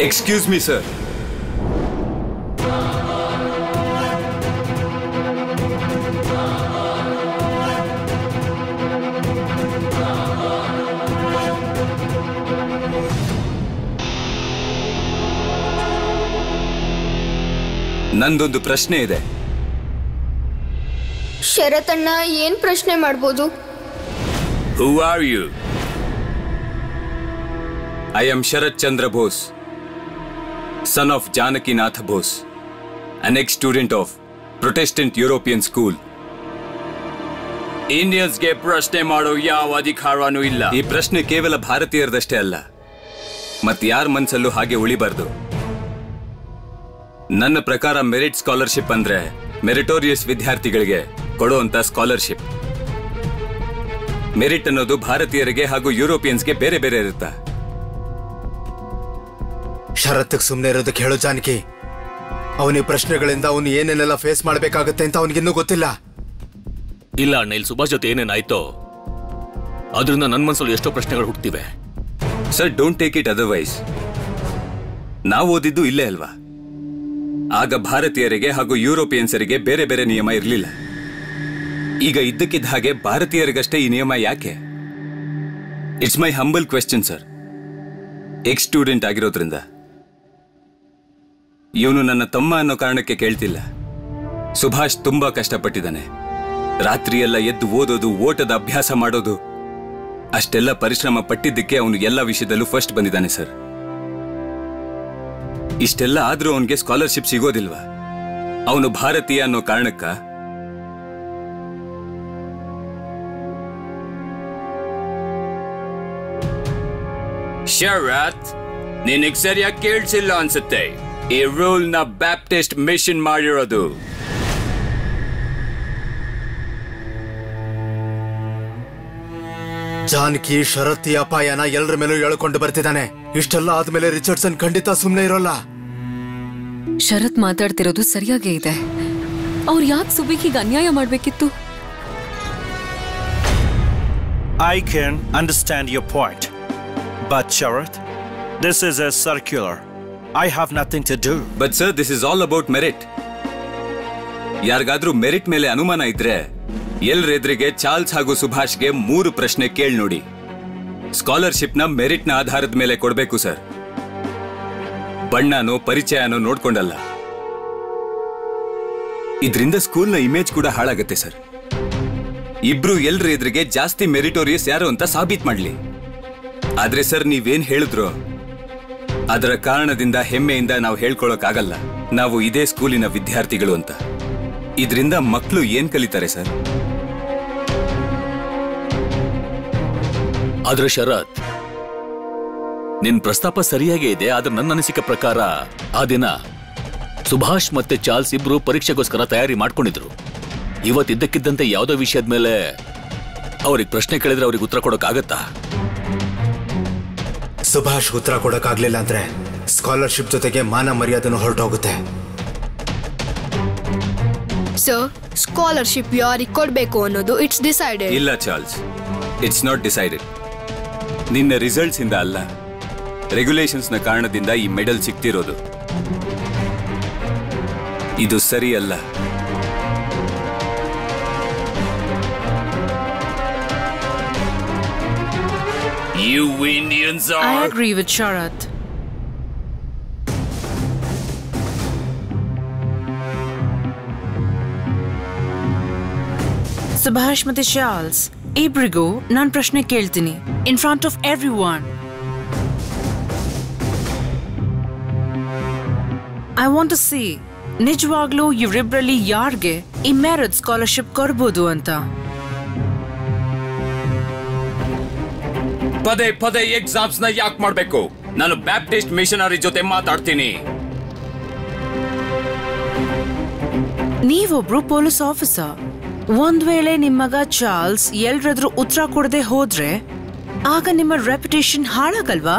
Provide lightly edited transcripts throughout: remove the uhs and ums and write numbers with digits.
Excuse me, sir. ನಂದೊಂದು ಪ್ರಶ್ನೆ ಇದೆ. ಶರತ್ ಅಣ್ಣ, ಏನ್ ಪ್ರಶ್ನೆ ಮಾಡಬಹುದು? Who are you? I am Sharat Chandra Bose, son of Janaki Nath Bose, an ex-student of Protestant European School. ಇಂಡಿಯನ್ಸ್ಗೆ ಪ್ರಶ್ನೆ ಮಾಡೋ ಯಾವ ಅಧಿಕಾರನೂ ಇಲ್ಲ. ಈ ಪ್ರಶ್ನೆ ಕೇವಲ ಭಾರತೀಯರದಷ್ಟೇ ಅಲ್ಲ, ಮತ್ತೆ ಯಾರ ಮನಸ್ಸಲ್ಲೂ ಹಾಗೆ ಉಳಿಬಾರ್ದು. ನನ್ನ ಪ್ರಕಾರ ಮೆರಿಟ್ ಸ್ಕಾಲರ್ಶಿಪ್ ಅಂದ್ರೆ ಮೆರಿಟೋರಿಯಸ್ ವಿದ್ಯಾರ್ಥಿಗಳಿಗೆ ಕೊಡುವಂತ ಸ್ಕಾಲರ್ಶಿಪ್. ಮೆರಿಟ್ ಅನ್ನೋದು ಭಾರತೀಯರಿಗೆ ಹಾಗೂ ಯುರೋಪಿಯನ್ಸ್ಗೆ ಬೇರೆ ಬೇರೆ ಇರುತ್ತಾ? ಶರತ್ ಸುಮ್ಮನೆ ಇರೋದಕ್ಕೆ ಹೇಳೋ ಜಾನಕಿ. ಅವನ ಪ್ರಶ್ನೆಗಳಿಂದ ಅವನು ಏನೇನೆಲ್ಲ ಫೇಸ್ ಮಾಡಬೇಕಾಗುತ್ತೆ ಅಂತ ಅವನಿಗಿನ್ನೂ ಗೊತ್ತಿಲ್ಲ. ಇಲ್ಲ ಅಣ್ಣ, ಇಲ್ಲಿ ಸುಭಾಷ್ ಜೊತೆ ಏನೇನಾಯ್ತೋ ಅದರಿಂದ ನನ್ನ ಮನಸ್ಸಲ್ಲಿ ಎಷ್ಟೋ ಪ್ರಶ್ನೆಗಳು ಹುಟ್ಟಿವೆ. Sir, don't take it otherwise. ನಾವು ಓದಿದ್ದು ಇಲ್ಲೇ ಅಲ್ವಾ? ಆಗ ಭಾರತೀಯರಿಗೆ ಹಾಗೂ ಯುರೋಪಿಯನ್ಸರಿಗೆ ಬೇರೆ ಬೇರೆ ನಿಯಮ ಇರಲಿಲ್ಲ. ಈಗ ಇದ್ದಕ್ಕಿದ್ದ ಹಾಗೆ ಭಾರತೀಯರಿಗಷ್ಟೇ ಈ ನಿಯಮ ಯಾಕೆ? It's my humble question sir. X student ಆಗಿರೋದ್ರಿಂದ ಇವನು ನನ್ನ ತಮ್ಮ ಅನ್ನೋ ಕಾರಣಕ್ಕೆ ಕೇಳ್ತಿಲ್ಲ. ಸುಭಾಷ್ ತುಂಬಾ ಕಷ್ಟಪಟ್ಟಿದ್ದಾನೆ. ರಾತ್ರಿಯೆಲ್ಲ ಎದ್ದು ಓದೋದು, ಓಟದ ಅಭ್ಯಾಸ ಮಾಡೋದು, ಅಷ್ಟೆಲ್ಲ ಪರಿಶ್ರಮ ಪಟ್ಟಿದ್ದಕ್ಕೆ ಅವನು ಎಲ್ಲ ವಿಷಯದಲ್ಲೂ ಫಸ್ಟ್ ಬಂದಿದ್ದಾನೆ ಸರ್. ಇಷ್ಟೆಲ್ಲ ಆದ್ರೂ ಅವನಿಗೆ ಸ್ಕಾಲರ್ಶಿಪ್ ಸಿಗೋದಿಲ್ವಾ? ಅವನು ಭಾರತೀಯ ಅನ್ನೋ ಕಾರಣಕ್ಕ? ಶರತ್, ನಿನಗೆ ಸರಿಯಾಗಿ ಕೇಳಿಸಿಲ್ಲ ಅನ್ಸುತ್ತೆ. ಈ ರೂಲ್ ನ ಬ್ಯಾಪ್ಟಿಸ್ಟ್ ಮಿಷನ್ ಮಾಡಿರೋದು. ಜಾನಕಿ ಶರತ್ ಈ ಅಪಾಯನ ಎಲ್ಲರ ಮೇಲೂ ಹೇಳ್ಕೊಂಡು ಬರ್ತಿದ್ದಾನೆ. ಇಷ್ಟೆಲ್ಲ ಆದ್ಮೇಲೆ ರಿಚರ್ಡ್ಸನ್ ಖಂಡಿತ ಸುಮ್ಮನೆ ಇರೋಲ್ಲ. ಶರತ್ ಮಾತಾಡ್ತಿರೋದು ಸರಿಯಾಗೇ ಇದೆ. ಅವ್ರು ಯಾಕೆ ಸುಬಿಗೆ ಅನ್ಯಾಯ ಮಾಡ್ಬೇಕಿತ್ತು? I can understand your point, but Sharath, this is a circular. I have nothing to do. But sir, this is all about merit. ಯಾರಿಗಾದ್ರೂ ಮೆರಿಟ್ ಮೇಲೆ ಅನುಮಾನ ಇದ್ರೆ ಎಲ್ರೆದ್ರಿಗೆ ಚಾರ್ಲ್ಸ್ ಹಾಗೂ ಸುಭಾಷ್ಗೆ 3 ಪ್ರಶ್ನೆ ಕೇಳಿ ನೋಡಿ. ಸ್ಕಾಲರ್ಶಿಪ್ ನ ಮೆರಿಟ್ ನ ಆಧಾರದ ಮೇಲೆ ಕೊಡ್ಬೇಕು ಸರ್. ಬಣ್ಣನೋ ಪರಿಚಯನೋ ನೋಡ್ಕೊಂಡಲ್ಲ. ಇದರಿಂದ ಸ್ಕೂಲ್ ನ ಇಮೇಜ್ ಕೂಡ ಹಾಳಾಗತ್ತೆ ಸರ್. ಇಬ್ರು ಎಲ್ರ ಎದುರಿಗೆ ಜಾಸ್ತಿ ಮೆರಿಟೋರಿಯಸ್ ಯಾರು ಅಂತ ಸಾಬೀತ್ ಮಾಡ್ಲಿ. ಆದ್ರೆ ಸರ್, ನೀವೇನ್ ಹೇಳಿದ್ರು ಅದರ ಕಾರಣದಿಂದ ಹೆಮ್ಮೆಯಿಂದ ನಾವು ಹೇಳ್ಕೊಳಕ್ಕಾಗಲ್ಲ ನಾವು ಇದೇ ಸ್ಕೂಲಿನ ವಿದ್ಯಾರ್ಥಿಗಳು ಅಂತ. ಇದರಿಂದ ಮಕ್ಕಳು ಏನ್ ಕಲಿತಾರೆ ಸರ್? ಆದ್ರೆ ಶರತ್, ನಿನ್ ಪ್ರಸ್ತಾಪ ಸರಿಯಾಗೇ ಇದೆ. ಆದ್ರೆ ನನ್ನ ಅನಿಸಿಕೆ ಪ್ರಕಾರ ಆ ದಿನ ಸುಭಾಷ್ ಮತ್ತೆ ಚಾರ್ಲ್ಸ್ ಇಬ್ರು ಪರೀಕ್ಷೆಗೋಸ್ಕರ ತಯಾರಿ ಮಾಡ್ಕೊಂಡಿದ್ರು. ಇವತ್ತಿದ್ದಕ್ಕಿದ್ದಂತೆ ಯಾವುದೋ ವಿಷಯದ ಮೇಲೆ ಅವ್ರಿಗೆ ಪ್ರಶ್ನೆ ಕೇಳಿದ್ರೆ ಅವ್ರಿಗೆ ಉತ್ತರ ಕೊಡೋಕ್ಕಾಗತ್ತಾ? ಸುಭಾಷ್ ಉತ್ತರ ಕೊಡಕ್ಕಾಗ್ಲಿಲ್ಲ ಅಂದ್ರೆ ಸ್ಕಾಲರ್ಶಿಪ್ ಜೊತೆಗೆ ಮಾನ ಮರ್ಯಾದೆನೂ ಹೊರಟೋಗುತ್ತೆ. ಸರ್, ಸ್ಕಾಲರ್ಶಿಪ್ ಯಾರಿಗೆ ಕೊಡ್ಬೇಕು ಅನ್ನೋದು ಇಟ್ಸ್ ಡಿಸೈಡೆಡ್. ಇಲ್ಲ ಚಾರ್ಲ್ಸ್, ಇಟ್ಸ್ ನಾಟ್ ಡಿಸೈಡೆಡ್. ನಿನ್ನ ರಿಸಲ್ಟ್ಸ್ ಇಂದ ಅಲ್ಲ, ರೆಗ್ಯುಲೇಷನ್ಸ್ ನ ಕಾರಣದಿಂದ ಈ ಮೆಡಲ್ ಸಿಗ್ತಿರೋದು. ಇದು ಸರಿ ಅಲ್ಲ. You Indians are... I agree with Sharath. Subhash ಮತ್ತೆ ಚಾರ್ಲ್ಸ್ ಇಬ್ರಿಗೂ ನಾನು ಪ್ರಶ್ನೆ ಕೇಳ್ತೀನಿ in front of everyone. I want to see ನಿಜವಾಗ್ಲೂ ಇವರಿಬ್ಬರಲ್ಲಿ ಯಾರಿಗೆ ಈ ಮೆರಿಟ್ ಸ್ಕಾಲರ್ಶಿಪ್ ಕೊಡ್ಬೋದು ಅಂತ. ಪದೇ ಪದೇ ಎಕ್ಸಾಮ್ಸ್ ನ ಯಾಕೆ ಮಾಡ್ಬೇಕು? ನಾನು ಬ್ಯಾಪ್ಟಿಸ್ಟ್ ಮಿಷನರಿ ಜೊತೆ ಮಾತಾಡ್ತೀನಿ. ನೀವೊಬ್ರು ಪೊಲೀಸ್ ಆಫೀಸರ್. ಒಂದ್ ವೇಳೆ ನಿಮ್ಮ ಮಗ ಚಾರ್ಲ್ಸ್ ಎಲ್ರಾದ್ರೂ ಉತ್ತರ ಕೊಡದೆ ಹೋದ್ರೆ ಆಗ ನಿಮ್ಮ ರೆಪ್ಯುಟೇಷನ್ ಹಾಳಾಗಲ್ವಾ?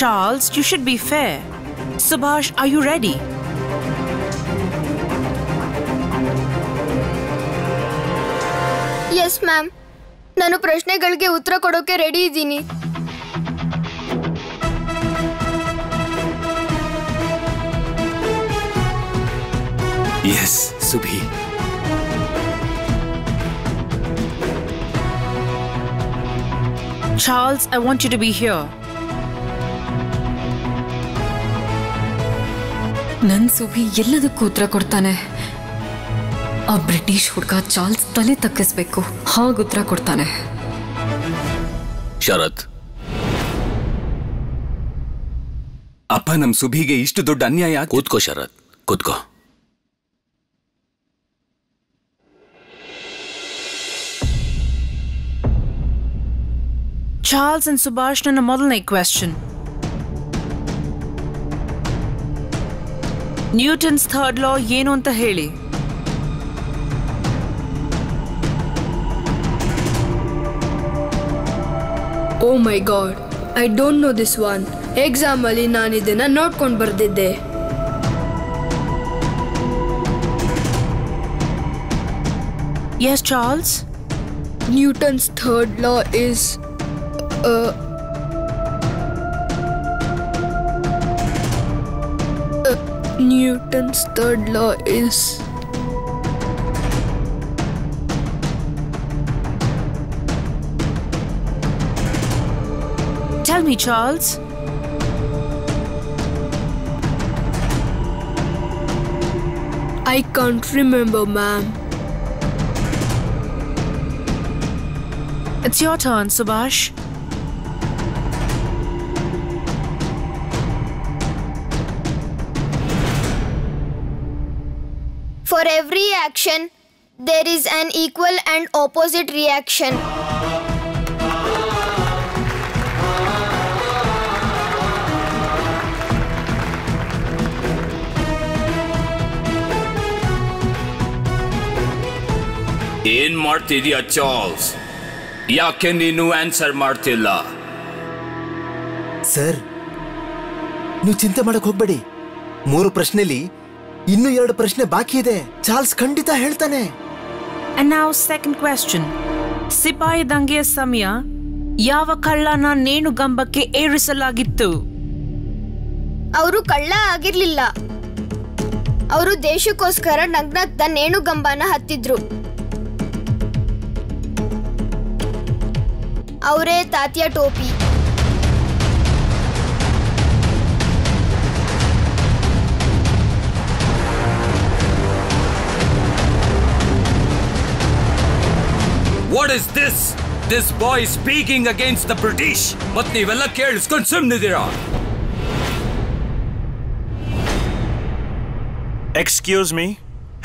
Charles, you should be fair. Subhash, are you ready? Yes ma'am, ನಾನು ಪ್ರಶ್ನೆಗಳಿಗೆ ಉತ್ತರ ಕೊಡೋಕೆ ರೆಡಿ ಇದ್ದೀನಿ. Yes Subhi. Charles, I want you to be here. ನನ್ ಸುಭಿ ಎಲ್ಲದಕ್ಕೂ ಉತ್ತರ ಕೊಡ್ತಾನೆ. ಆ ಬ್ರಿಟಿಷ್ ಹುಡುಗ ಚಾರ್ಲ್ಸ್ ತಲೆ ತಗ್ಗಿಸ್ಬೇಕು, ಹಾಗೆ ಉತ್ತರ ಕೊಡ್ತಾನೆ. ಶರತ್, ಅಪ್ಪ ನಮ್ ಸುಭಿಗೆ ಇಷ್ಟು ದೊಡ್ಡ ಅನ್ಯಾಯ. ಕೂತ್ಕೋ ಶರತ್, ಕೂತ್ಕೋ. Charles and Subhash, ನನ್ನ ಮೊದಲನೇ ಕ್ವೆಶ್ಚನ್. ನ್ಯೂಟನ್ಸ್ ಥರ್ಡ್ ಲಾ ಏನು ಅಂತ ಹೇಳಿ. Oh my God, I don't know this one. Exam ಅಲ್ಲಿ ನಾನು ಇದನ್ನ ನೋಡ್ಕೊಂಡು ಬರ್ದಿದ್ದೆ. Yes, Charles? Newton's third law is Newton's third law is Tell me, Charles. I can't remember, ma'am. It's your turn, Subhash. For every action, there is an equal and opposite reaction. ಏನ್ ಮಾಡ್ತಿದ್ಯಾ Charles? ಯಾಕೆ ನೀನು answer ಮಾಡ್ತಿಲ್ಲ? Sir, ನೀವು ಚಿಂತೆ ಮಾಡಕ್ ಹೋಗ್ಬೇಡಿ. 3 ಪ್ರಶ್ನೆಲಿ ಇನ್ನೂ 2 ಪ್ರಶ್ನೆ ಬಾಕಿ ಇದೆ. ಚಾರ್ಲ್ಸ್ ಖಂಡಿತ ಹೇಳ್ತಾನೆ. And now second question. ಸಿಪಾಯಿ ದಂಗೆಯ ಸಮಯ ಯಾವ ಕಳ್ಳನ ನೇಣುಗಂಬಕ್ಕೆ ಏರಿಸಲಾಗಿತ್ತು? ಅವರು ಕಳ್ಳ ಆಗಿರ್ಲಿಲ್ಲ. ಅವರು ದೇಶಕ್ಕೋಸ್ಕರ ನಗ್ನಗ್ತ ನೇಣುಗಂಬನ ಹತ್ತಿದ್ರು. ಅವರೇ ತಾತ್ಯ ಟೋಪಿ. What is this? This boy speaking against the British. ಮತ್ ನೀವೆಲ್ಲ ಕೇಳಿಸ್ಕೊಂಡು ಸುಮ್ಮನಿದ್ದೀರಾ? Excuse me,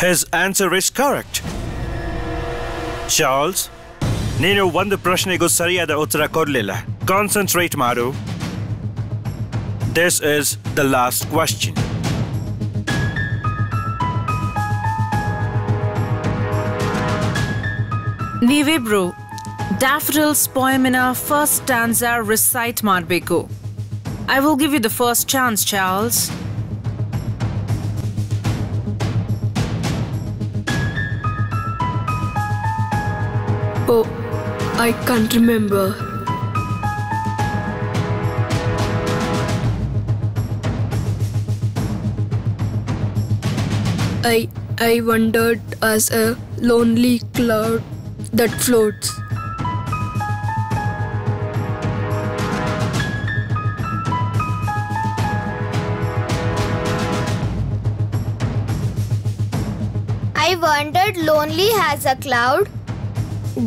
his answer is correct. Charles, ನೀನು ಒಂದು ಪ್ರಶ್ನೆಗೂ ಸರಿಯಾದ ಉತ್ತರ ಕೊಡಲಿಲ್ಲ. Concentrate ಮಾಡು. This is the last question. ನೀವಿಬ್ರು Daffodils poem in our first stanza recite ಮಾಡಬೇಕು. I will give you the first chance, Charles. Oh, I can't remember. I wandered as a lonely cloud that floats. I wandered lonely as a cloud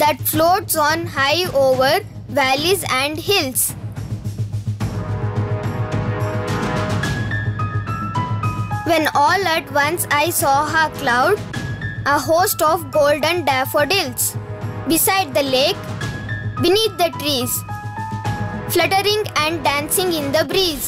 that floats on high over valleys and hills. When all at once I saw a cloud, a host of golden daffodils, beside the lake, beneath the trees, fluttering and dancing in the breeze.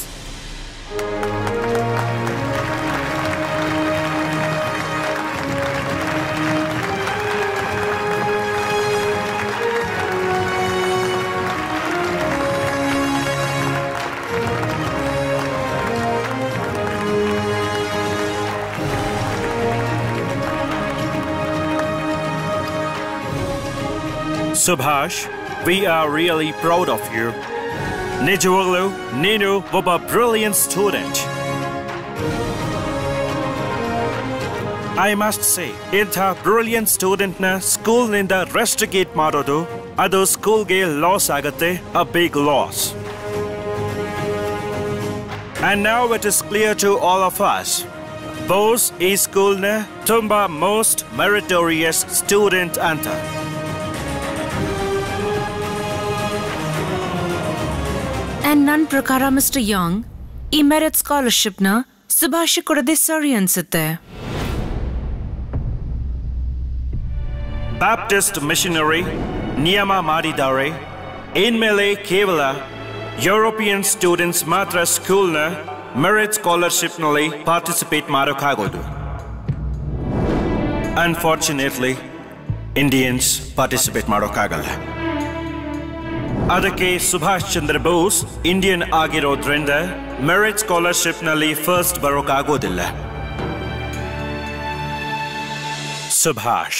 Subhash, we are really proud of you. Nijavalu, Ninu was a brilliant student. I must say, inta brilliant student na school ninda restigate madodu, adu school ge loss agate, a big loss. And now it is clear to all of us, Bose e school na tumba most meritorious student anta. And nan prakara Mr. Young, e merit scholarship na Subhash kodade sari ansute. Baptist missionary Niyama Madidare inmele kevala European students matra school na merit scholarship nali participate madokagodu. Unfortunately, Indians participate madokagalla. Adake Subhash Chandra Bose Indian ಆಗಿರೋದ್ರಿಂದ merit scholarship nali first barokagodilla. Subhash,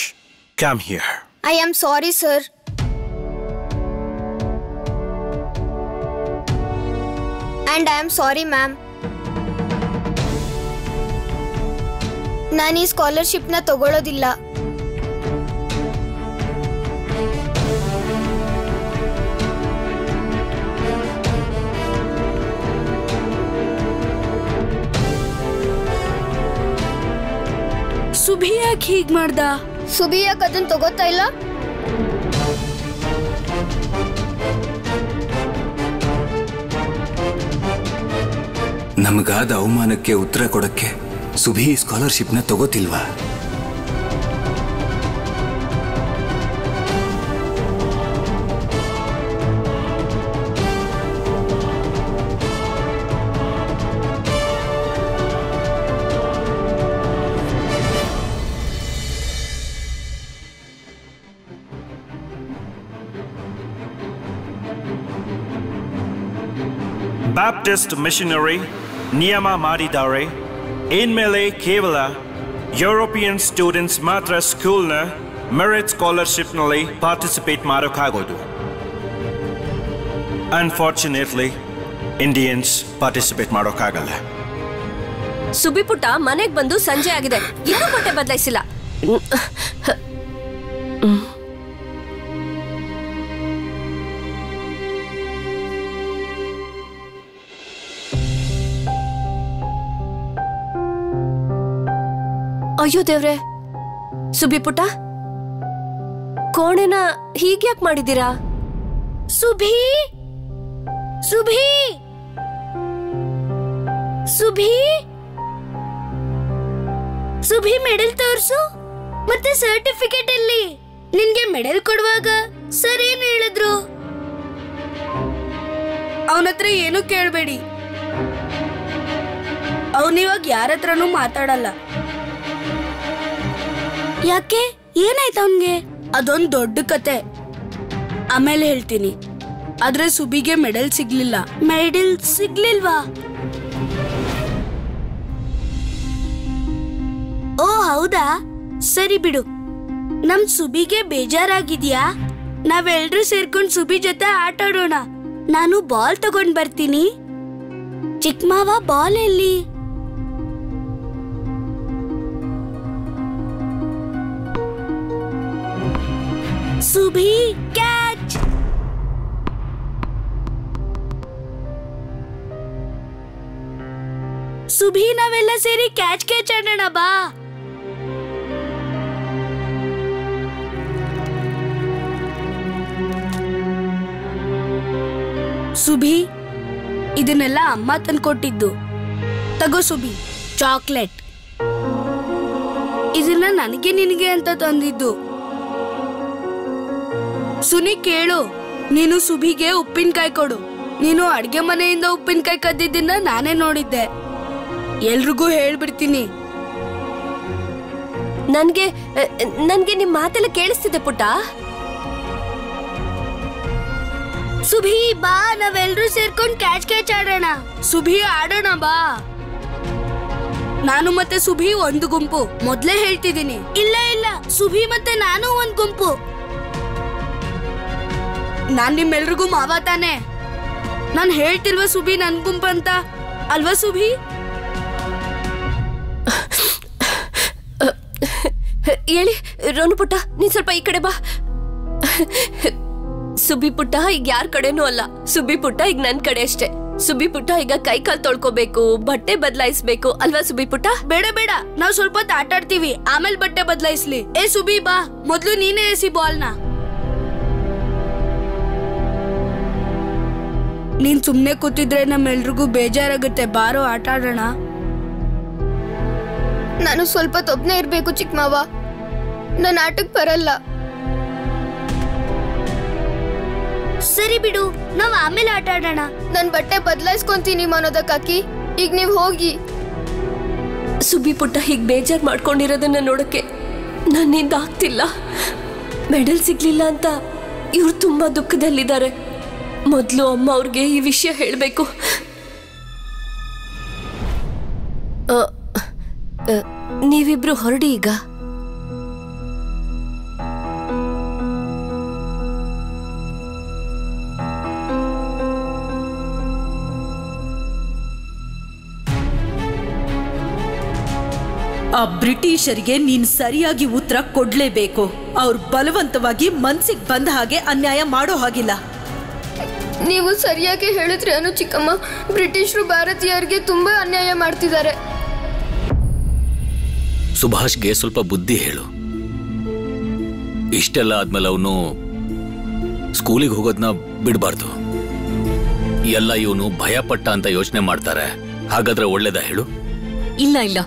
come here. I am sorry, sir. And I am sorry, ma'am. ನಾನು ಈ scholarship ನ ತಗೊಳ್ಳೋದಿಲ್ಲ. ಸುಭಿ ಯಾಕೆ ಹೀಗ್ ಮಾಡ್ದ? ಸುಭಿ ಯಾಕೆ ಅದನ್ನ ತಗೋತಾ ಇಲ್ಲ? ನಮಗಾದ ಅವಮಾನಕ್ಕೆ ಉತ್ತರ ಕೊಡಕ್ಕೆ ಸುಭಿ ಸ್ಕಾಲರ್ಶಿಪ್ ನ ತಗೋತಿಲ್ವಾ? Baptist missionary Niyama Madidare inmele kevala European students matra school na merit scholarship nali participate madokagodu. Unfortunately, Indians participate madokagalla. ಸುಬಿ ಪುಟ್ಟ ಮನೆಗೆ ಬಂದು ಸಂಜೆ ಆಗಿದೆ, ಇನ್ನೂ ಬಟ್ಟೆ ಬದಲಾಯಿಸಿಲ್ಲ. ಅಯ್ಯೋ ದೇವ್ರೆ, ಸುಬಿ ಪುಟ್ಟ ಕೋಣೆನ ಹೀಗ್ಯಾಕ್ ಮಾಡಿದ್ದೀರಾ? ಸುಭಿ ಸುಭಿ ಸುಭಿ ಸುಭಿ ಮೆಡಲ್ ತೋರ್ಸು. ಮತ್ತೆ ಸರ್ಟಿಫಿಕೇಟ್ ಎಲ್ಲಿ? ನಿನ್ಗೆ ಮೆಡಲ್ ಕೊಡುವಾಗ ಸರ್ ಏನ್ ಹೇಳಿದ್ರು? ಅವನತ್ರ ಏನು ಕೇಳಬೇಡಿ, ಅವನಿವಾಗ ಯಾರ ಹತ್ರನೂ ಮಾತಾಡಲ್ಲ. ಯಾಕೆ, ಏನಾಯ್ತು ಅವನ್ಗೆ? ಅದೊಂದ್ ದೊಡ್ಡ ಕತೆ, ಆಮೇಲೆ ಹೇಳ್ತೀನಿ. ಆದ್ರೆ ಸುಬಿಗೆ ಮೆಡಲ್ ಸಿಗ್ಲಿಲ್ಲ. ಮೆಡಲ್ ಸಿಗ್ಲಿಲ್ವಾ? ಓ ಹೌದಾ, ಸರಿ ಬಿಡು. ನಮ್ ಸುಬಿಗೆ ಬೇಜಾರಾಗಿದ್ಯಾ? ನಾವೆಲ್ರೂ ಸೇರ್ಕೊಂಡ್ ಸುಬಿ ಜೊತೆ ಆಟ ಆಡೋಣ. ನಾನು ಬಾಲ್ ತಗೊಂಡ್ ಬರ್ತೀನಿ. ಚಿಕ್ಕ ಮಾವ ಬಾಲ್ ಎಲ್ಲಿ? ಸುಭಿ ಕ್ಯಾಚ್. ಸುಭಿ ನಾವೆಲ್ಲ ಸೇರಿ ಕ್ಯಾಚ್ ಆಡೋಣ ಬಾ. ಸುಭಿ, ಇದನ್ನೆಲ್ಲ ಅಮ್ಮ ತಂದ್ಕೊಟ್ಟಿದ್ದು. ತಗೋ ಸುಭಿ, ಚಾಕ್ಲೇಟ್. ಇದನ್ನ ನನಗೆ ನಿನಗೆ ಅಂತ ತಂದಿದ್ದು. ಸುನಿ ಕೇಳು, ನೀನು ಸುಭಿಗೆ ಉಪ್ಪಿನಕಾಯಿ ಕೊಡು. ನೀನು ಅಡ್ಗೆ ಮನೆಯಿಂದ ಉಪ್ಪಿನಕಾಯಿ ಕದ್ದಿದ್ದನ್ನ ನಾನೇ ನೋಡಿದ್ದೆ. ಎಲ್ರಿಗೂ ಹೇಳ್ಬಿಡ್ತೀನಿ. ನನ್ಗೆ ನಿಮ್ ಮಾತೆಲ್ಲ ಕೇಳಿಸ್ತಿದೆ ಪುಟ್ಟ. ಸುಭಿ ಬಾ, ನಾವೆಲ್ರೂ ಸೇರ್ಕೊಂಡು ಕ್ಯಾಚ್ ಆಡೋಣ. ಸುಭಿ ಆಡೋಣ ಬಾ. ನಾನು ಮತ್ತೆ ಸುಭಿ ಒಂದು ಗುಂಪು, ಮೊದ್ಲೇ ಹೇಳ್ತಿದ್ದೀನಿ. ಇಲ್ಲ ಸುಭಿ ಮತ್ತೆ ನಾನು ಒಂದ್ ಗುಂಪು. ನಾನ್ ನಿಮ್ಮೆಲ್ರಿಗೂ ಮಾವ ತಾನೆ. ನಾನ್ ಹೇಳ್ತಿಲ್ವ ಸುಬಿ ನನ್ ಗುಂಪಂತ, ಅಲ್ವಾ ಸುಬಿ? ಹೇಳಿ ರೋನು ಪುಟ್ಟ, ನೀನ್ ಸ್ವಲ್ಪ ಈ ಕಡೆ ಬಾ. ಸುಬ್ಬಿ ಪುಟ್ಟ ಈಗ ಯಾರ ಕಡೆನೂ ಅಲ್ಲ. ಸುಬ್ಬಿ ಪುಟ್ಟ ಈಗ ನನ್ ಕಡೆ ಅಷ್ಟೇ. ಸುಬ್ಬಿ ಪುಟ್ಟ ಈಗ ಕೈ ಕಾಲ್ ತೊಳ್ಕೋಬೇಕು, ಬಟ್ಟೆ ಬದಲಾಯಿಸ್ಬೇಕು, ಅಲ್ವಾ ಸುಬ್ಬಿ ಪುಟ್ಟ? ಬೇಡ ಬೇಡ, ನಾವ್ ಸ್ವಲ್ಪ ಹೊತ್ತು ಆಟ ಆಡ್ತೀವಿ, ಆಮೇಲೆ ಬಟ್ಟೆ ಬದಲಾಯಿಸ್ಲಿ. ಏ ಸುಬಿ ಬಾ, ಮೊದ್ಲು ನೀನೇ ಎಸಿ ಬಾಲ್ನ. ನೀನ್ ಸುಮ್ನೆ ಕೂತಿದ್ರೆ ನಮ್ಮೆಲ್ರಿಗೂ ಬೇಜಾರಾಗುತ್ತೆ. ಬಾರೋ ಆಟ ಆಡೋಣ. ನಾನು ಸ್ವಲ್ಪ ಒಬ್ನೇ ಇರ್ಬೇಕು ಚಿಕ್ಕ ಮಾವ. ನಾನು ಆಟಕ್ಕೆ ಬರಲ್ಲ. ಸರಿ ಬಿಡು, ನಾವ್ ಆಮೇಲೆ ಆಟ ಆಡೋಣ. ನನ್ ಬಟ್ಟೆ ಬದಲಾಯಿಸ್ಕೊಂತೀನಿ ಮನೋದಕ್ಕಾಕಿ. ಈಗ ನೀವ್ ಹೋಗಿ. ಸುಬ್ಬಿ ಪುಟ್ಟ ಹೀಗ್ ಬೇಜಾರ್ ಮಾಡ್ಕೊಂಡಿರೋದನ್ನ ನೋಡಕ್ಕೆ ನನ್ನಿಂದ ಆಗ್ತಿಲ್ಲ. ಮೆಡಲ್ ಸಿಗ್ಲಿಲ್ಲ ಅಂತ ಇವ್ರು ತುಂಬಾ ದುಃಖದಲ್ಲಿದ್ದಾರೆ. ಮೊದ್ಲು ಅಮ್ಮ ಅವ್ರಿಗೆ ಈ ವಿಷಯ ಹೇಳ್ಬೇಕು. ನೀವಿಬ್ರು ಹೊರಡಿ ಈಗ. ಆ ಬ್ರಿಟಿಷರಿಗೆ ನೀನ್ ಸರಿಯಾಗಿ ಉತ್ತರ ಕೊಡ್ಲೇಬೇಕು. ಅವ್ರು ಬಲವಂತವಾಗಿ ಮನ್ಸಿಗೆ ಬಂದ ಹಾಗೆ ಅನ್ಯಾಯ ಮಾಡೋ ಹಾಗಿಲ್ಲ. ನೀವು ಸರಿಯಾಗಿ ಹೇಳಿದ್ರಿ ಅನು ಚಿಕ್ಕಮ್ಮ. ಬ್ರಿಟಿಷರು ಭಾರತೀಯರಿಗೆ ತುಂಬಾ ಅನ್ಯಾಯ ಮಾಡ್ತಿದ್ದಾರೆ. ಸುಭಾಷ್ಗೆ ಸ್ವಲ್ಪ ಬುದ್ಧಿ ಹೇಳು. ಇಷ್ಟೆಲ್ಲ ಆದ್ಮೇಲೆ ಅವನು ಸ್ಕೂಲಿಗೆ ಹೋಗೋದನ್ನ ಬಿಡಬಾರ್ದು. ಎಲ್ಲ ಇವನು ಭಯಪಟ್ಟ ಅಂತ ಯೋಚನೆ ಮಾಡ್ತಾರೆ. ಹಾಗಾದ್ರೆ ಒಳ್ಳೇದ ಹೇಳು? ಇಲ್ಲ ಇಲ್ಲ,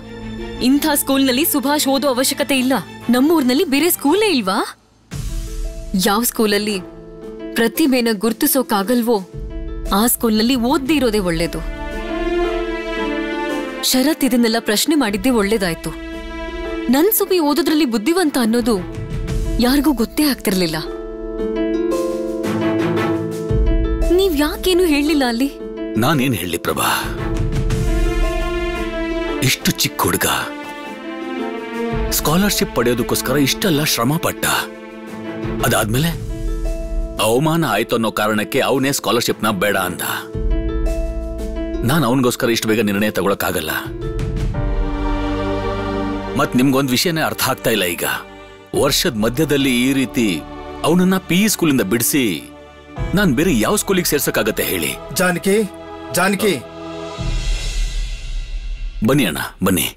ಇಂಥ ಸ್ಕೂಲ್ನಲ್ಲಿ ಸುಭಾಷ್ ಓದೋ ಅವಶ್ಯಕತೆ ಇಲ್ಲ. ನಮ್ಮೂರ್ನಲ್ಲಿ ಬೇರೆ ಸ್ಕೂಲೇ ಇಲ್ವಾ? ಯಾವ ಸ್ಕೂಲಲ್ಲಿ ಪ್ರತಿಭೆನ ಗುರ್ತಿಸೋಕಾಗಲ್ವೋ ಆ ಸ್ಕೂಲ್ನಲ್ಲಿ ಓದ್ದೇ ಇರೋದೇ ಒಳ್ಳೇದು. ಶರತ್ ಇದನ್ನೆಲ್ಲ ಪ್ರಶ್ನೆ ಮಾಡಿದ್ದೇ ಒಳ್ಳೇದಾಯ್ತು. ನನ್ ಸುಬಿ ಓದೋದ್ರಲ್ಲಿ ಬುದ್ಧಿವಂತ ಅನ್ನೋದು ಯಾರಿಗೂ ಗೊತ್ತೇ ಆಗ್ತಿರ್ಲಿಲ್ಲ. ನೀವ್ ಯಾಕೇನು ಹೇಳಲಿಲ್ಲ ಅಲ್ಲಿ? ನಾನೇನ್ ಹೇಳಿ ಪ್ರಭಾ, ಇಷ್ಟು ಚಿಕ್ಕ ಹುಡುಗ ಸ್ಕಾಲರ್ಶಿಪ್ ಪಡೆಯೋದಕ್ಕೋಸ್ಕರ ಇಷ್ಟೆಲ್ಲ ಶ್ರಮ ಪಟ್ಟ. ಅದಾದ್ಮೇಲೆ ಅವಮಾನ ಆಯ್ತು ಅನ್ನೋ ಕಾರಣಕ್ಕೆ ಅವನೇ ಸ್ಕಾಲರ್ಶಿಪ್ನ ಬೇಡ ಅಂದ. ನಾನು ಅವನಿಗೋಸ್ಕರ ಇಷ್ಟು ಬೇಗ ನಿರ್ಣಯ ತಗೊಳಕ್ಕಾಗಲ್ಲ. ಮತ್ ನಿಮ್ಗೊಂದ್ ವಿಷಯನೇ ಅರ್ಥ ಆಗ್ತಾ ಇಲ್ಲ. ಈಗ ವರ್ಷದ ಮಧ್ಯದಲ್ಲಿ ಈ ರೀತಿ ಅವನನ್ನ PE ಸ್ಕೂಲಿಂದ ಬಿಡಿಸಿ ನಾನ್ ಬೇರೆ ಯಾವ ಸ್ಕೂಲಿಗೆ ಸೇರ್ಸಕ್ಕಾಗತ್ತೆ ಹೇಳಿ? ಜಾನಕಿ, ಜಾನಕಿ, ಬನ್ನಿ ಅಣ್ಣ, ಬನ್ನಿ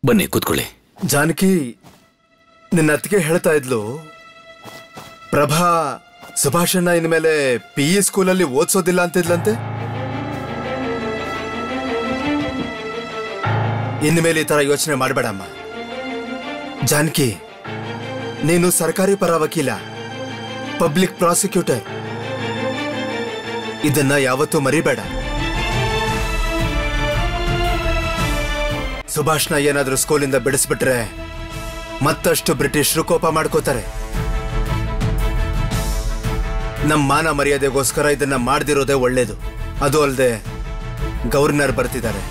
ಬನ್ನಿ ಕೂತ್ಕೊಳ್ಳಿ. ಜಾನಕಿ, ನಿನ್ನ ಅತ್ತಿಗೆ ಹೇಳ್ತಾ ಇದ್ಲು, ಪ್ರಭಾ ಸುಭಾಷಣ್ಣ ಇನ್ಮೇಲೆ PE ಸ್ಕೂಲಲ್ಲಿ ಓದಿಸೋದಿಲ್ಲ ಅಂತಿದ್ಲಂತೆ. ಇನ್ಮೇಲೆ ಈ ತರ ಯೋಚನೆ ಮಾಡಬೇಡಮ್ಮ. ಜಾನಕಿ, ನೀನು ಸರ್ಕಾರಿ ಪರ ವಕೀಲ, ಪಬ್ಲಿಕ್ ಪ್ರಾಸಿಕ್ಯೂಟರ್. ಇದನ್ನ ಯಾವತ್ತೂ ಮರಿಬೇಡ. ಸುಭಾಷ್ನ ಏನಾದ್ರೂ ಸ್ಕೂಲಿಂದ ಬಿಡಿಸ್ಬಿಟ್ರೆ ಮತ್ತಷ್ಟು ಬ್ರಿಟಿಷರು ಕೋಪ ಮಾಡ್ಕೋತಾರೆ. ನಮ್ಮ ಮಾನ ಮರ್ಯಾದೆಗೋಸ್ಕರ ಇದನ್ನ ಮಾಡದಿರೋದೇ ಒಳ್ಳೇದು. ಅದು ಅಲ್ಲದೆ ಗವರ್ನರ್ ಬರ್ತಿದ್ದಾರೆ.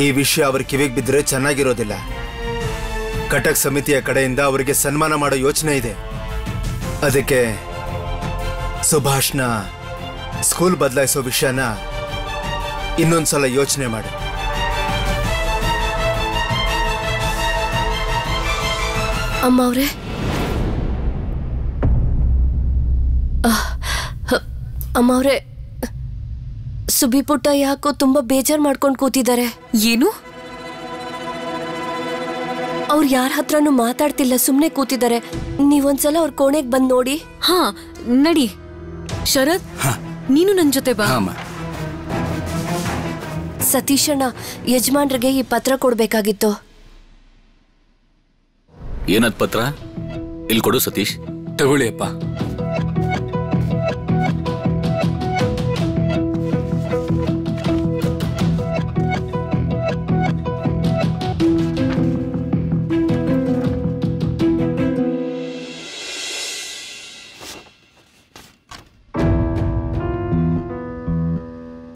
ಈ ವಿಷಯ ಅವ್ರ ಕಿವಿಗೆ ಬಿದ್ದರೆ ಚೆನ್ನಾಗಿರೋದಿಲ್ಲ. ಕಟಕ್ ಸಮಿತಿಯ ಕಡೆಯಿಂದ ಅವರಿಗೆ ಸನ್ಮಾನ ಮಾಡೋ ಯೋಚನೆ ಇದೆ. ಅದಕ್ಕೆ ಸುಭಾಷ್ನ ಸ್ಕೂಲ್ ಬದಲಾಯಿಸೋ ವಿಷಯನ ಇನ್ನೊಂದ್ಸಲ ಯೋಚನೆ ಮಾಡು. ಅಮ್ಮ ಅವ್ರೆ, ಅಮ್ಮ ಅವ್ರೆ, ಸುಬ್ಬಿ ಪುಟ್ಟ ಯಾಕೋ ತುಂಬಾ ಬೇಜಾರ್ ಮಾಡ್ಕೊಂಡು ಕೂತಿದ್ದಾರೆ. ಏನು? ಅವ್ರು ಯಾರ ಹತ್ರನೂ ಮಾತಾಡ್ತಿಲ್ಲ, ಸುಮ್ನೆ ಕೂತಿದ್ದಾರೆ. ನೀವೊಂದ್ಸಲ ಅವ್ರ ಕೋಣೆಗೆ ಬಂದ್ ನೋಡಿ. ಹಾ ನಡಿ. ಶರತ್, ನೀನು ನನ್ ಜೊತೆ ಬಾ. ಸತೀಶಣ್ಣ, ಯಜಮಾನ್ರಿಗೆ ಈ ಪತ್ರ ಕೊಡ್ಬೇಕಾಗಿತ್ತು. ಏನದ್ ಪತ್ರ? ಇಲ್ಲಿ ಕೊಡು ಸತೀಶ್. ತಗೊಳ್ಳಿ ಅಪ್ಪ.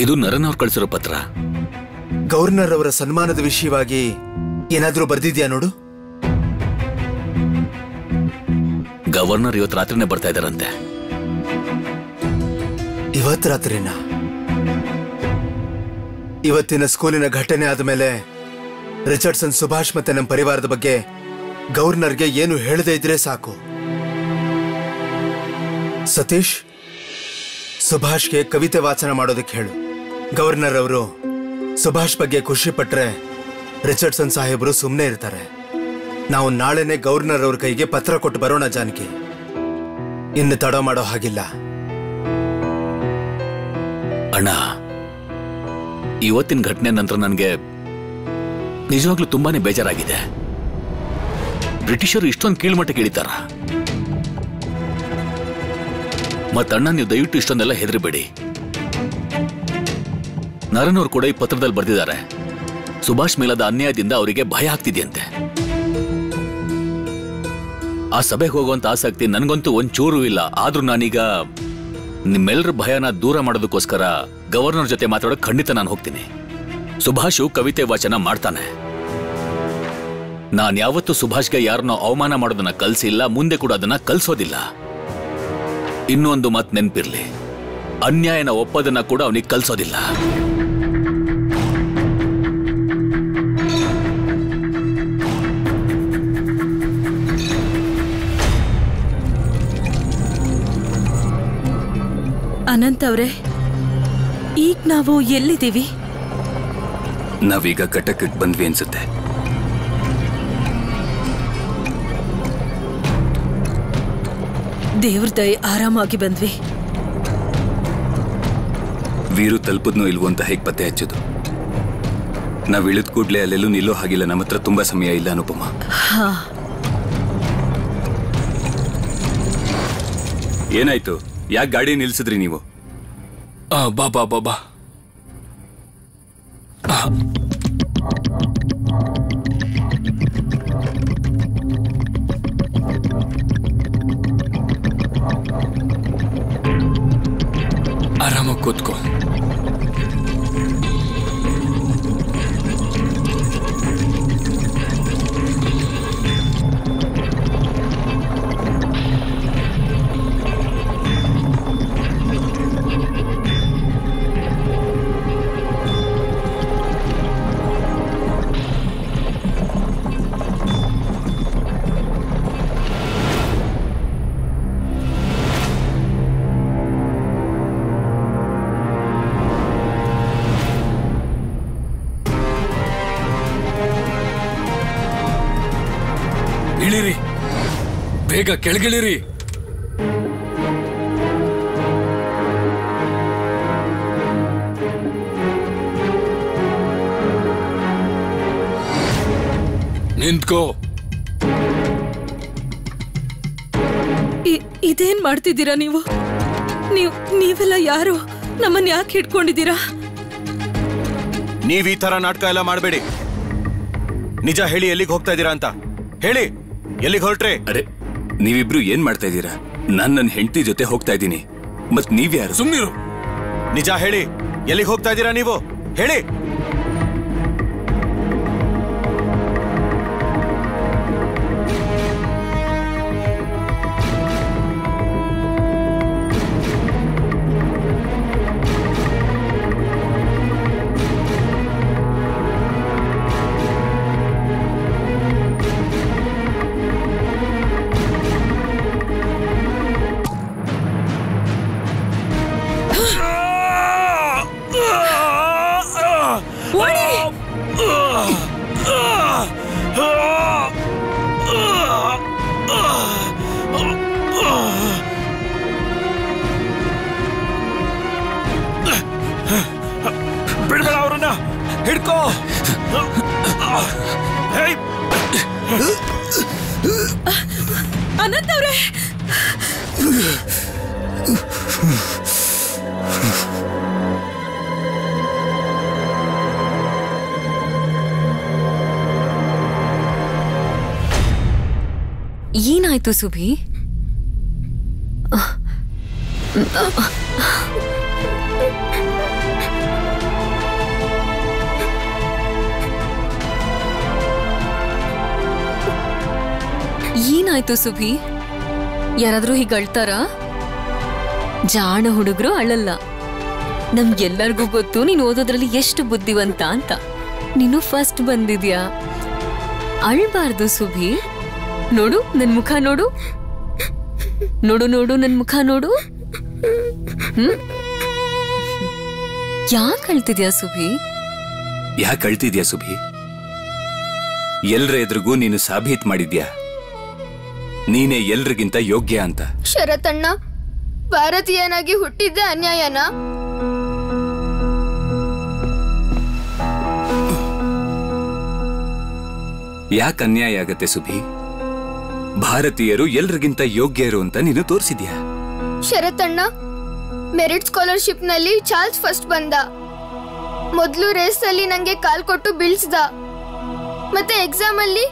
ಇದು ನರನ್ ಅವ್ರು ಕಳಿಸಿರೋ ಪತ್ರ. ಗವರ್ನರ್ ಅವರ ಸನ್ಮಾನದ ವಿಷಯವಾಗಿ ಏನಾದ್ರೂ ಬರ್ದಿದ್ಯಾ ನೋಡು. ಗವರ್ನರ್ ಇವತ್ತು ರಾತ್ರಿನೇ ಬರ್ತಾ ಇದ್ದಾರಂತೆ. ಇವತ್ತು ರಾತ್ರಿನ? ಇವತ್ತಿನ ಸ್ಕೂಲಿನ ಘಟನೆ ಆದ್ಮೇಲೆ ರಿಚರ್ಡ್ಸನ್, ಸುಭಾಷ್ ಮತ್ತೆ ನಮ್ಮ ಪರಿವಾರದ ಬಗ್ಗೆ ಗವರ್ನರ್ಗೆ ಏನು ಹೇಳದೇ ಇದ್ರೆ ಸಾಕು. ಸತೀಶ್, ಸುಭಾಷ್ಗೆ ಕವಿತೆ ವಾಚನ ಮಾಡೋದಕ್ಕೆ ಹೇಳು. ಗವರ್ನರ್ ಅವರು ಸುಭಾಷ್ ಬಗ್ಗೆ ಖುಷಿ ಪಟ್ರೆ ರಿಚರ್ಡ್ಸನ್ ಸಾಹೇಬರು ಸುಮ್ಮನೆ ಇರ್ತಾರೆ. ನಾವು ನಾಳೆನೆ ಗವರ್ನರ್ ಅವ್ರ ಕೈಗೆ ಪತ್ರ ಕೊಟ್ಟು ಬರೋಣ ಜಾನಕಿ. ಇನ್ನು ತಡ ಮಾಡೋ ಹಾಗಿಲ್ಲ. ಅಣ್ಣ, ಇವತ್ತಿನ ಘಟನೆ ನಂತರ ನನಗೆ ನಿಜವಾಗ್ಲೂ ತುಂಬಾನೇ ಬೇಜಾರಾಗಿದೆ. ಬ್ರಿಟಿಷರು ಇಷ್ಟೊಂದು ಕೀಳ್ಮಟ್ಟಕ್ಕೆ ಇಳಿತಾರ? ಮತ್ತಣ್ಣ, ನೀವು ದಯವಿಟ್ಟು ಇಷ್ಟೊಂದೆಲ್ಲ ಹೆದರಿಬೇಡಿ. ನರನ್ ಅವ್ರು ಕೂಡ ಈ ಪತ್ರದಲ್ಲಿ ಬರೆದಿದ್ದಾರೆ, ಸುಭಾಷ್ ಮೇಲಾದ ಅನ್ಯಾಯದಿಂದ ಅವರಿಗೆ ಭಯ ಆಗ್ತಿದೆಯಂತೆ. ಆ ಸಭೆಗೆ ಹೋಗುವಂತ ಆಸಕ್ತಿ ನನಗಂತೂ ಒಂಚೂರು ಇಲ್ಲ. ಆದ್ರೂ ನಾನೀಗ ನಿಮ್ಮೆಲ್ಲರ ಭಯನ ದೂರ ಮಾಡೋದಕ್ಕೋಸ್ಕರ ಗವರ್ನರ್ ಜೊತೆ ಮಾತಾಡೋಕೆ ಖಂಡಿತ ನಾನು ಹೋಗ್ತೀನಿ. ಸುಭಾಷು ಕವಿತೆ ವಾಚನ ಮಾಡ್ತಾನೆ. ನಾನು ಯಾವತ್ತೂ ಸುಭಾಷ್ಗೆ ಯಾರನ್ನೋ ಅವಮಾನ ಮಾಡೋದನ್ನ ಕಲ್ಸಿಲ್ಲ, ಮುಂದೆ ಕೂಡ ಅದನ್ನ ಕಲ್ಸೋದಿಲ್ಲ. ಇನ್ನೊಂದು ಮಾತು ನೆನ್ಪಿರ್ಲಿ, ಅನ್ಯಾಯನ ಒಪ್ಪೋದನ್ನ ಕೂಡ ಅವನಿಗೆ ಕಲ್ಸೋದಿಲ್ಲ. ಅನಂತ್ ಅವರೇ, ಈಗ ನಾವು ಎಲ್ಲಿದ್ದೀವಿ? ನಾವೀಗ ಘಟಕಕ್ಕೆ ಬಂದ್ವಿ ಅನ್ಸುತ್ತೆ. ದೇವ್ರ ದಯೆ, ಆರಾಮಾಗಿ ಬಂದ್ವಿ. ವೀರು ತಲುಪದ್ನೋ ಇಲ್ವೋ ಅಂತ ಹೇಗೆ ಪತ್ತೆ ಹಚ್ಚೋದು? ನಾವ್ ಇಳಿದ ಕೂಡ್ಲೆ ಅಲ್ಲೆಲ್ಲೂ ನಿಲ್ಲೋ ಹಾಗಿಲ್ಲ. ನಮ್ಮ ಹತ್ರ ತುಂಬಾ ಸಮಯ ಇಲ್ಲ ಅನುಪಮ. ಏನಾಯ್ತು? ಯಾಕೆ ಗಾಡಿ ನಿಲ್ಸಿದ್ರಿ ನೀವು? ಬಾಬಾ ಬಾಬಾ, ಆರಾಮಾಗಿ ಕೂತ್ಕೋ. ಇಳಿರಿ, ಬೇಗ ಕೆಳಗಿಳಿರಿ. ನಿಂತ್ಕೋ. ಇದೇನ್ ಮಾಡ್ತಿದ್ದೀರಾ ನೀವು? ನೀವೆಲ್ಲ ಯಾರು? ನಮ್ಮನ್ನ ಯಾಕೆ ಹಿಡ್ಕೊಂಡಿದ್ದೀರಾ? ನೀವ್ ಈ ತರ ನಾಟಕ ಎಲ್ಲ ಮಾಡಬೇಡಿ. ನಿಜ ಹೇಳಿ, ಎಲ್ಲಿಗೆ ಹೋಗ್ತಾ ಇದ್ದೀರಾ ಅಂತ ಹೇಳಿ. ಎಲ್ಲಿಗೆ ಹೊರಟ್ರಿ? ಅರೆ, ನೀವಿಬ್ರು ಏನ್ ಮಾಡ್ತಾ ಇದ್ದೀರಾ? ನನ್ನ ಹೆಂಡತಿ ಜೊತೆ ಹೋಗ್ತಾ ಇದ್ದೀನಿ. ಮತ್ ನೀವ್ಯಾರು? ಸುಮ್ನಿರು. ನಿಜ ಹೇಳಿ, ಎಲ್ಲಿಗೆ ಹೋಗ್ತಾ ಇದ್ದೀರಾ ನೀವು? ಹೇಳಿ. ಬಿಡ್ಬೇಡ ಅವ್ರನ್ನ, ಹಿಡ್ಕೋ. ಅನಂತ್ ಅವ್ರೆ, ಏನಾಯ್ತು ಸುಭಿ? ಏನಾಯ್ತು ಸುಭಿ? ಯಾರಾದ್ರೂ ಹೀಗೆ ಅಳ್ತಾರ? ಜಾಣ ಹುಡುಗರು ಅಳಲ್ಲ. ನಮ್ಗೆಲ್ಲರಿಗೂ ಗೊತ್ತು ನೀನು ಓದೋದ್ರಲ್ಲಿ ಎಷ್ಟು ಬುದ್ಧಿವಂತ ಅಂತ. ನೀನು ಫಸ್ಟ್ ಬಂದಿದ್ಯಾ, ಅಳ್ಬಾರ್ದು ಸುಭಿ. ನೋಡು ನನ್ ಮುಖ ನೋಡು, ನೋಡು ನೋಡು ನನ್ ಮುಖ ನೋಡು. ಯಾಕೆ ಅಳ್ತಿದ್ಯಾ ಸುಭಿ? ಯಾಕೆ ಅಳ್ತಿದ್ಯಾ ಸುಭಿ? ಎಲ್ರ ಎದುರಿಗೂ ನೀನು ಸಾಬೀತ್ ಮಾಡಿದ್ಯಾ ನೀನೇ ಎಲ್ರಿಗಿಂತ ಯೋಗ್ಯ ಅಂತ. ಶರತಣ್ಣ, ಭಾರತೀಯನಾಗಿ ಹುಟ್ಟಿದ್ದ ಅನ್ಯಾಯನ? ಯಾಕೆ ಅನ್ಯಾಯ ಆಗತ್ತೆ ಸುಭಿ? ಭಾರತೀಯರು ಎಲ್ರಿಗಿಂತ ಯೋಗ್ಯರು ಅಂತ ನೀನು ತೋರಿಸಿದ್ಯಾ. ಶರತಣ್ಣ, ಮೆರಿಟ್ ಸ್ಕಾಲರ್ಶಿಪ್ ನಲ್ಲಿ ಚಾರ್ಲ್ಸ್ ಫಸ್ಟ್ ಬಂದ. ಮೊದಲು ರೇಸ್ ಅಲ್ಲಿ ನಂಗೆ ಕಾಲ್ ಕೊಟ್ಟು ಬೀಳ್ಸ್ದ. ಮತ್ತೆ ಎಕ್ಸಾಮ್ ಅಲ್ಲಿ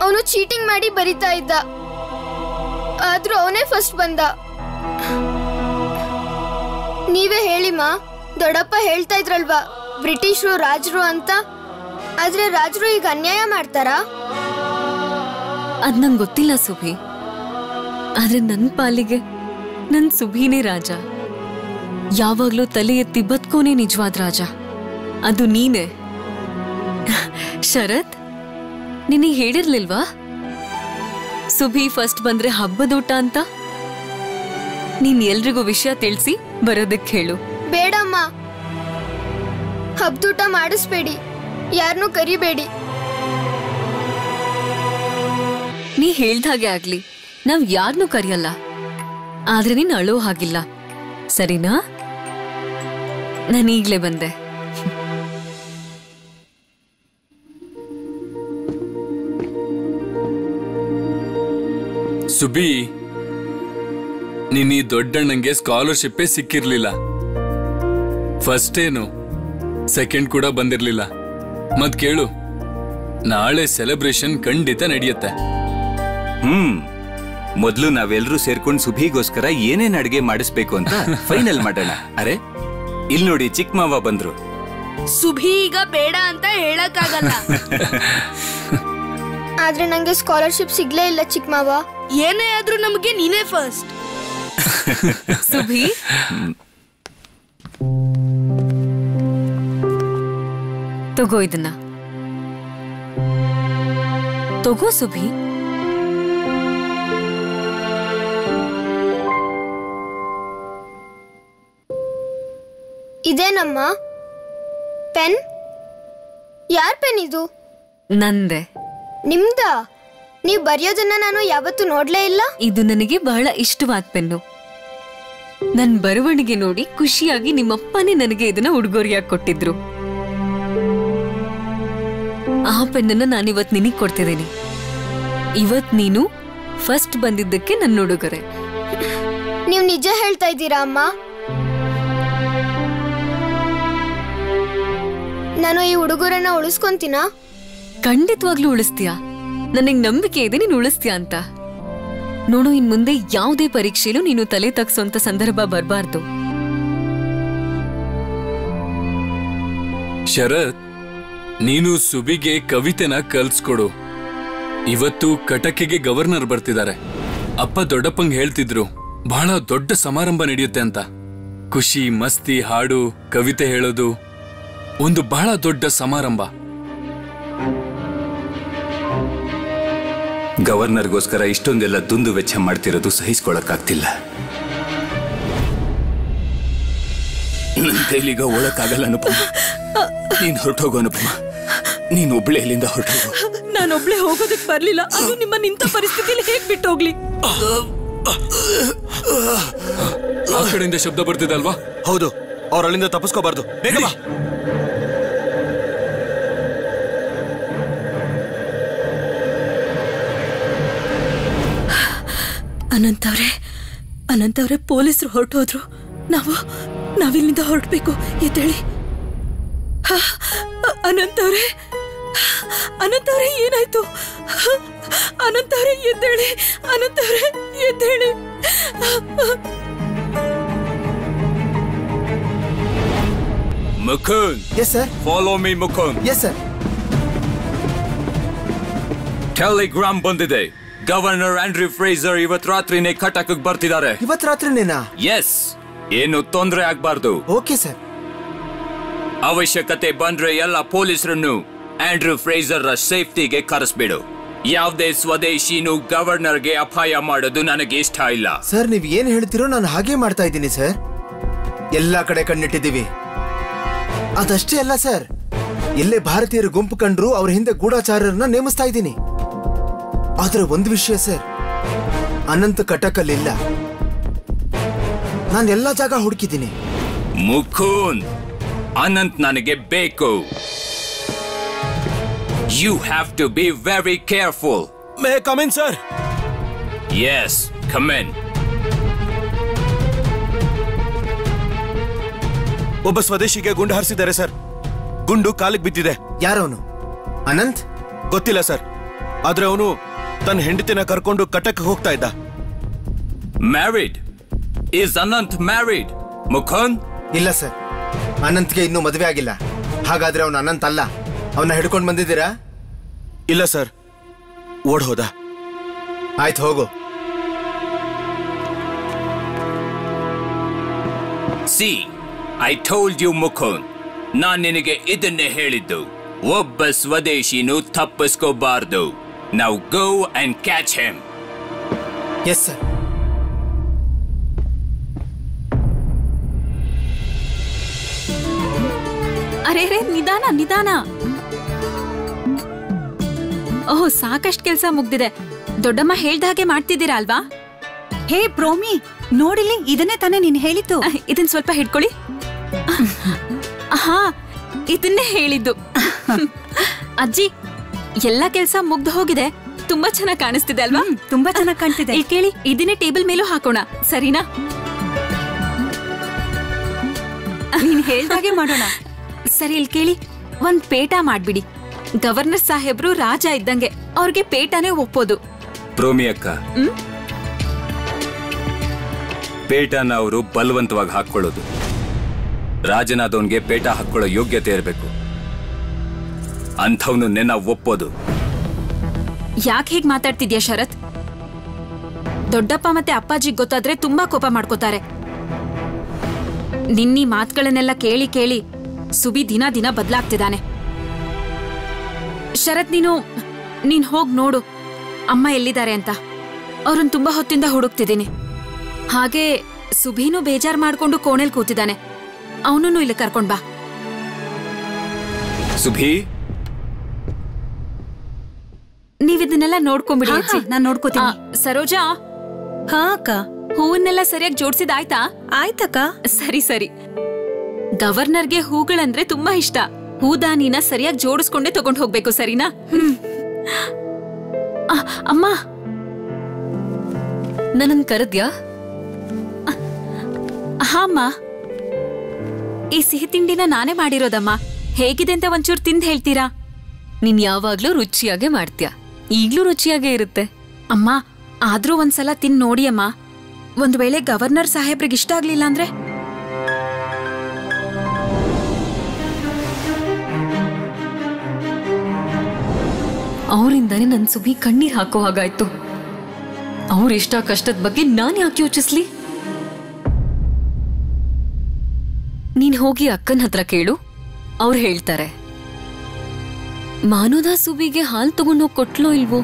ಅವನು ಚೀಟಿಂಗ್ ಮಾಡಿ ಬರಿತಾ ಇದ್ದ. ಆದ್ರೂ ಅವನೇ ಫಸ್ಟ್ ಬಂದ. ನೀವೇ ಹೇಳಿಮಾ, ದೊಡ್ಡಪ್ಪ ಹೇಳ್ತಾ ಇದ್ರಲ್ವಾ ಬ್ರಿಟಿಷರು ರಾಜರು ಅಂತ. ಆದ್ರೆ ರಾಜರು ಈಗ ಅನ್ಯಾಯ ಮಾಡ್ತಾರಾ? ಅದ್ ನಂಗೆ ಗೊತ್ತಿಲ್ಲ ಸುಭಿ. ಆದ್ರೆ ನನ್ ಪಾಲಿಗೆ ನನ್ ಸುಭಿನೇ ರಾಜ. ಯಾವಾಗ್ಲೂ ತಲೆ ಎತ್ತಿ ಬದುಕೋನೇ ನಿಜವಾದ ರಾಜ. ಅದು ನೀನೆ. ಶರತ್, ನಿನಗೆ ಹೇಳಿರ್ಲಿಲ್ವಾ ಸುಭಿ ಫಸ್ಟ್ ಬಂದ್ರೆ ಹಬ್ಬದೂಟ ಅಂತ? ನೀನ್ ಎಲ್ರಿಗೂ ವಿಷಯ ತಿಳಿಸಿ ಬರೋದಕ್ಕೆ ಹೇಳು. ಬೇಡಮ್ಮ, ಹಬ್ಬದೂಟ ಮಾಡಿಸ್ಬೇಡಿ, ಯಾರನ್ನೂ ಕರಿಬೇಡಿ. ನೀ ಹೇಳ್ದಾಗೆ ಆಗ್ಲಿ, ನಾವ್ ಯಾರನ್ನೂ ಕರಿಯಲ್ಲ. ಆದ್ರೆ ನೀನ್ ಅಳೋ ಹಾಗಿಲ್ಲ, ಸರಿನಾ? ನಾನು ಈಗ್ಲೇ ಬಂದೆ. ಸುಬಿ, ನೀನ್ ಈ ದೊಡ್ಡಣ್ಣಂಗೆ ಸ್ಕಾಲರ್ಶಿಪ್ಪೇ ಸಿಕ್ಕಿರ್ಲಿಲ್ಲ. ಫಸ್ಟ್ ಏನು, ಸೆಕೆಂಡ್ ಕೂಡ ಬಂದಿರ್ಲಿಲ್ಲ. ಮತ್ ಕೇಳು, ನಾಳೆ ಸೆಲೆಬ್ರೇಷನ್ ಖಂಡಿತ ನಡೆಯುತ್ತೆ. ಮೊದ್ಲು ನಾವೆಲ್ಲರೂ ಸೇರ್ಕೊಂಡು ಸುಭಿಗೋಸ್ಕರ ಏನೇನ್ ಅಡಿಗೆ ಮಾಡಿಸ್ಬೇಕು ಅಂತ ಫೈನಲ್ ಮಾಡೋಣ. ಅರೆ, ಇಲ್ಲಿ ನೋಡಿ, ಚಿಕ್ಕ ಮಾವ ಬಂದ್ರು. ಸುಭಿ ಈಗ ಬೇಡ ಅಂತ ಹೇಳಕ್ಕಾಗಲ್ಲ. ಆದ್ರೆ ನಂಗೆ ಸ್ಕಾಲರ್ಶಿಪ್ ಸಿಗ್ಲೇ ಇಲ್ಲ ಚಿಕ್ಕ ಮಾವ. ಏನೇ ಆದ್ರೂ ನಮಗೆ ನೀನೇ ಫಸ್ಟ್. ಸುಭಿ, ತಗೋ ಇದನ್ನ. ತಗೋ ಸುಭಿ. ಇದೇನಮ್ಮ ಪೆನ್? ಯಾರ್ ಪೆನ್ ಇದು? ನಂದೆ. ನಿಮ್ದಾ? ನೀವ್ ಬರೆಯೋದನ್ನ ನಾನು ಯಾವತ್ತೂ ನೋಡ್ಲೇ ಇಲ್ಲ. ಇದು ನನಗೆ ಬಹಳ ಇಷ್ಟವಾದ ಪೆನ್ನು. ನನ್ ಬರವಣಿಗೆ ನೋಡಿ ಖುಷಿಯಾಗಿ ನಿಮ್ಮಪ್ಪನೇ ನನಗೆ ಇದನ್ನ ಉಡುಗೊರೆಯಾಗಿ ಕೊಟ್ಟಿದ್ರು. ಆ ಪೆನ್ನನ್ನ ನಾನಿವತ್ ನಿನಗ್ ಕೊಡ್ತಿದ್ದೀನಿ. ಇವತ್ ನೀನು ಫಸ್ಟ್ ಬಂದಿದ್ದಕ್ಕೆ ನನ್ನ ಉಡುಗೊರೆ. ನೀವ್ ನಿಜ ಹೇಳ್ತಾ ಇದ್ದೀರಾ ಅಮ್ಮ? ನಾನು ಈ ಉಡುಗೊರೆನ ಉಳಿಸ್ಕೊಂತೀನಾ? ಖಂಡಿತವಾಗ್ಲೂ ಉಳಿಸ್ತೀಯಾ. ನನಗ್ ನಂಬಿಕೆ ಇದೆ ನೀನು ಉಳಿಸ್ತೀಯಾ ಅಂತ. ನೋಡು, ಇನ್ ಮುಂದೆ ಯಾವುದೇ ಪರೀಕ್ಷೆಯಲ್ಲೂ ನೀನು ತಲೆ ತಗ್ಸೋಂತ ಸಂದರ್ಭ ಬರಬಾರ್ದು. ಶರತ್, ನೀನು ಸುಬಿಗೆ ಕವಿತೆನ ಕಲ್ಸ್ಕೊಡು. ಇವತ್ತು ಕಟಕಿಗೆ ಗವರ್ನರ್ ಬರ್ತಿದ್ದಾರೆ. ಅಪ್ಪ ದೊಡ್ಡಪ್ಪಂಗ್ ಹೇಳ್ತಿದ್ರು ಬಹಳ ದೊಡ್ಡ ಸಮಾರಂಭ ನಡೆಯುತ್ತೆ ಅಂತ. ಖುಷಿ, ಮಸ್ತಿ, ಹಾಡು, ಕವಿತೆ ಹೇಳೋದು, ಒಂದು ಬಹಳ ದೊಡ್ಡ ಸಮಾರಂಭ. ಗವರ್ನರ್ಗೋಸ್ಕರ ಇಷ್ಟೊಂದೆಲ್ಲ ದುಂದು ವೆಚ್ಚ ಮಾಡ್ತಿರೋದು ಸಹಿಸ್ಕೊಳಕ್ಕಾಗ್ತಿಲ್ಲ. ನನ್ನ ಕೈಲಿಗ ಒಳಕ್ಕಾಗಲ್ಲ ಅನುಪಮ. ನೀನ್ ಹೊರಟೋಗು ಅನುಪಮ. ನೀನ್ ಒಬ್ಳೆ ಇಲ್ಲಿಂದ ಹೊರಟೋಗು. ನಾನೊಬ್ಳೆ ಹೋಗೋದಕ್ಕೆ ಬರ್ಲಿಲ್ಲ. ಅದು ನಿಮ್ಮ ನಿಂತ ಪರಿಸ್ಥಿತಿಲಿ ಹೇಗ್ ಬಿಟ್ಟು ಹೋಗ್ಲಿ? ಆ ಕಡೆಯಿಂದ ಶಬ್ದ ಬರ್ತಿದೆ ಅಲ್ವಾ? ಹೌದು, ಅವ್ರ ಅಲ್ಲಿಂದ ತಪ್ಪಿಸ್ಕೋಬಾರ್ದು. ಬೇಗ ಬಾ. ಅನಂತವ್ರೆ ಪೊಲೀಸರು ಹೊರಟೋದ್ರು. ನಾವಿಲ್ಲಿಂದ ಹೊರಡ್ಬೇಕು. ಎದ್ದೇಳಿ ಅನಂತವ್ರೆ, ಏನಾಯ್ತು? ಅನಂತವ್ರೆ ಎದ್ದೇಳಿ. Mukund. Yes, sir. Follow me, Mukunद. Yes, sir. ಟೆಲಿಗ್ರಾಮ್ ಬಂದಿದೆ. ಗವರ್ನರ್ ಆಂಡ್ರ್ಯೂ ಫ್ರೇಸರ್ ಇವತ್ ರಾತ್ರಿನೇ ಕಟಕ್ ಬರ್ತಿದ್ದಾರೆ. ಇವತ್ ರಾತ್ರಿನೇನಾ? ಎಸ್, ಏನು ತೊಂದರೆ ಆಗ್ಬಾರ್ದು. Okay sir. ಅವಶ್ಯಕತೆ ಬಂದ್ರೆ ಎಲ್ಲ ಪೊಲೀಸರನ್ನು ಆಂಡ್ರ್ಯೂ ಫ್ರೇಸರ್ ಸೇಫ್ಟಿಗೆ ಕರೆಸ್ಬಿಡು. ಯಾವುದೇ ಸ್ವದೇಶಿನೂ ಗವರ್ನರ್ಗೆ ಅಪಾಯ ಮಾಡೋದು ನನಗೆ ಇಷ್ಟ ಇಲ್ಲ. ಸರ್, ನೀವ್ ಏನ್ ಹೇಳ್ತಿರೋ ನಾನು ಹಾಗೆ ಮಾಡ್ತಾ ಇದ್ದೀನಿ ಸರ್. ಎಲ್ಲಾ ಕಡೆ ಕಣ್ಣಿಟ್ಟಿದ್ದೀವಿ. ಅದಷ್ಟೇ ಅಲ್ಲ ಸರ್, ಎಲ್ಲೇ ಭಾರತೀಯರು ಗುಂಪು ಕಂಡ್ರು ಅವ್ರ ಹಿಂದೆ ಗೂಢಾಚಾರರನ್ನ ನೇಮಿಸ್ತಾ ಇದ್ದೀನಿ. ಆದ್ರೆ ಒಂದು ವಿಷಯ ಸರ್, ಅನಂತ್ ಕಟಕಲ್ಲಿಲ್ಲ. ನಾನು ಎಲ್ಲಾ ಜಾಗ ಹುಡುಕಿದ್ದೀನಿ. ಮುಕುಂದ್, ಅನಂತ್ ನನಗೆ ಬೇಕು. You have to be very careful. May I come in, sir? Yes, come in. ಒಬ್ಬ ಸ್ವದೇಶಿಗೆ ಗುಂಡು ಹಾರಿಸಿದ್ದಾರೆ ಸರ್. ಗುಂಡು ಕಾಲಿಗೆ ಬಿದ್ದಿದೆ. ಯಾರವನು? ಅನಂತ್? ಗೊತ್ತಿಲ್ಲ ಸರ್, ಆದ್ರೆ ಅವನು ತನ್ನ ಹೆಂಡತಿನ ಕರ್ಕೊಂಡು ಕಟಕ್ ಹೋಗ್ತಾ ಇದ್ದ. Married? Is Anant married? Mukund? ಇಲ್ಲ ಸರ್, ಅನಂತ್ಗೆ ಇನ್ನೂ ಮದುವೆ ಆಗಿಲ್ಲ. ಹಾಗಾದ್ರೆ ಅವನು ಅನಂತ್ ಅಲ್ಲ. ಅವನ್ನ ಹಿಡ್ಕೊಂಡು ಬಂದಿದ್ದೀರಾ? ಇಲ್ಲ ಸರ್, ಓಡ್ ಹೋದ. ಆಯ್ತು, ಹೋಗು. See, I told you, Mukund. ನಾನ್ ನಿನಗೆ ಇದನ್ನೇ ಹೇಳಿದ್ದು. ಒಬ್ಬ ಸ್ವದೇಶಿನೂ ತಪ್ಪಿಸ್ಕೋಬಾರ್ದು. Now go and catch him. Yes, sir. ಅರೆ ನಿಧಾನ ನಿಧಾನ. ಓಹ್, ಸಾಕಷ್ಟು ಕೆಲಸ ಮುಗ್ದಿದೆ. ದೊಡ್ಡಮ್ಮ ಹೇಳ್ದ ಹಾಗೆ ಮಾಡ್ತಿದ್ದೀರಾ ಅಲ್ವಾ? ಹೇ ಪ್ರೋಮಿ, ನೋಡಿಲಿ, ಇದನ್ನೇ ತಾನೇ ನೀನ್ ಹೇಳಿದ್ದು. ಇದನ್ ಸ್ವಲ್ಪ ಹಿಡ್ಕೊಳ್ಳಿ. ಹಾ, ಇದನ್ನೇ ಹೇಳಿದ್ದು. ಅಜ್ಜಿ, ಎಲ್ಲಾ ಕೆಲಸ ಮುಗ್ದು ಹೋಗಿದೆ. ತುಂಬಾ ಚೆನ್ನಾಗಿ ಕಾಣಿಸ್ತಿದೆ ಅಲ್ವಾ? ತುಂಬಾ ಚೆನ್ನಾಗಿ ಕಾಣ್ತಿದೆ. ಇಲ್ಲಿ ಕೇಳಿ, ಇದನ್ನೇ ಟೇಬಲ್ ಮೇಲೂ ಹಾಕೋಣ, ಸರಿನಾ? ನೀನ್ ಹೇಳ್ದಾಗೆ ಮಾಡೋಣ. ಸರಿ, ಇಲ್ಲಿ ಕೇಳಿ, ಒಂದ್ ಪೇಟ ಮಾಡ್ಬಿಡಿ. ಗವರ್ನರ್ ಸಾಹೇಬ್ರು ರಾಜ ಇದ್ದಂಗೆ, ಅವ್ರಿಗೆ ಪೇಟನೇ ಒಪ್ಪೋದು. ಪ್ರೋಮಿ ಅಕ್ಕ, ಪೇಟನ ಅವರು ಬಲವಂತವಾಗಿ ಹಾಕೊಳ್ಳೋದು. ರಾಜನಾದವನ್ಗೆ ಪೇಟ ಹಾಕೊಳ್ಳೋ ಯೋಗ್ಯತೆ ಇರಬೇಕು. ಅಂಥವ್ನು ನೆನ ಒಪ್ಪೋದು. ಯಾಕೆ ಹೇಗ್ ಮಾತಾಡ್ತಿದ್ಯಾ ಶರತ್? ದೊಡ್ಡಪ್ಪ ಮತ್ತೆ ಅಪ್ಪಾಜಿಗ್ ಗೊತ್ತಾದ್ರೆ ತುಂಬಾ ಕೋಪ ಮಾಡ್ಕೋತಾರೆ. ನಿನ್ನೀ ಮಾತುಗಳನ್ನೆಲ್ಲ ಕೇಳಿ ಕೇಳಿ ಸುಬಿ ದಿನ ದಿನ ಬದಲಾಗ್ತಿದ್ದಾನೆ. ಶರತ್, ನೀನ್ ಹೋಗ್ ನೋಡು ಅಮ್ಮ ಎಲ್ಲಿದ್ದಾರೆ ಅಂತ. ಅವ್ರನ್ನ ತುಂಬಾ ಹೊತ್ತಿಂದ ಹುಡುಕ್ತಿದ್ದೀನಿ. ಹಾಗೆ ಸುಬಿನೂ ಬೇಜಾರ್ ಮಾಡ್ಕೊಂಡು ಕೋಣೆಲ್ ಕೂತಿದ್ದಾನೆ. ಅವನನ್ನು ಇಲ್ಲಿ ಕರ್ಕೊಂಡ್ ಬಾ. ಸುಭಿ, ನೀವಿದನ್ನೆಲ್ಲ ನೋಡ್ಕೊಂಡ್ಬಿಡಿ. ನಾನ್ ನೋಡ್ಕೋತೀನಿ. ಸರೋಜಾ. ಹಾ ಅಕ್ಕ. ಹೂವನ್ನೆಲ್ಲ ಸರಿಯಾಗಿ ಜೋಡ್ಸಿದಾಯ್ತಾ? ಆಯ್ತಕ್ಕ. ಸರಿ ಸರಿ. ಗವರ್ನರ್ಗೆ ಹೂಗಳಂದ್ರೆ ತುಂಬಾ ಇಷ್ಟ. ಹೂದಾನಿನ ಸರಿಯಾಗಿ ಜೋಡಿಸ್ಕೊಂಡೇ ತಗೊಂಡ್ ಹೋಗ್ಬೇಕು, ಸರಿನಾ? ಅಮ್ಮ, ನನ್ನನ್ ಕರೆದ್ಯಾ? ಹಾ ಅಮ್ಮ, ಈ ಸಿಹಿ ತಿಂಡಿನ ನಾನೇ ಮಾಡಿರೋದಮ್ಮ. ಹೇಗಿದೆ ಅಂತ ಒಂಚೂರು ತಿಂದು ಹೇಳ್ತೀರಾ? ನೀನ್ ಯಾವಾಗ್ಲೂ ರುಚಿಯಾಗೆ ಮಾಡ್ತೀಯ, ಈಗ್ಲೂ ರುಚಿಯಾಗೇ ಇರುತ್ತೆ. ಅಮ್ಮ, ಆದ್ರೂ ಒಂದ್ಸಲ ತಿನ್ ನೋಡಿ ಅಮ್ಮ. ಒಂದ್ ವೇಳೆ ಗವರ್ನರ್ ಸಾಹೇಬ್ರಿಗೆ ಇಷ್ಟ ಆಗ್ಲಿಲ್ಲ ಅಂದ್ರೆ? ಅವರಿಂದಾನೇ ನನ್ ಸುಬಿ ಕಣ್ಣೀರ್ ಹಾಕೋ ಹಾಗಾಯ್ತು. ಅವ್ರ ಇಷ್ಟ ಕಷ್ಟದ ಬಗ್ಗೆ ನಾನ್ ಯಾಕೆ ಯೋಚಿಸ್ಲಿ? ನೀನ್ ಹೋಗಿ ಅಕ್ಕನ ಹತ್ರ ಕೇಳು, ಅವ್ರು ಹೇಳ್ತಾರೆ. ಮಾನೋದ ಸುಬಿಗೆ ಹಾಲ್ ತಗೊಂಡೋಗ್ ಕೊಟ್ಲೋ ಇಲ್ವೋ?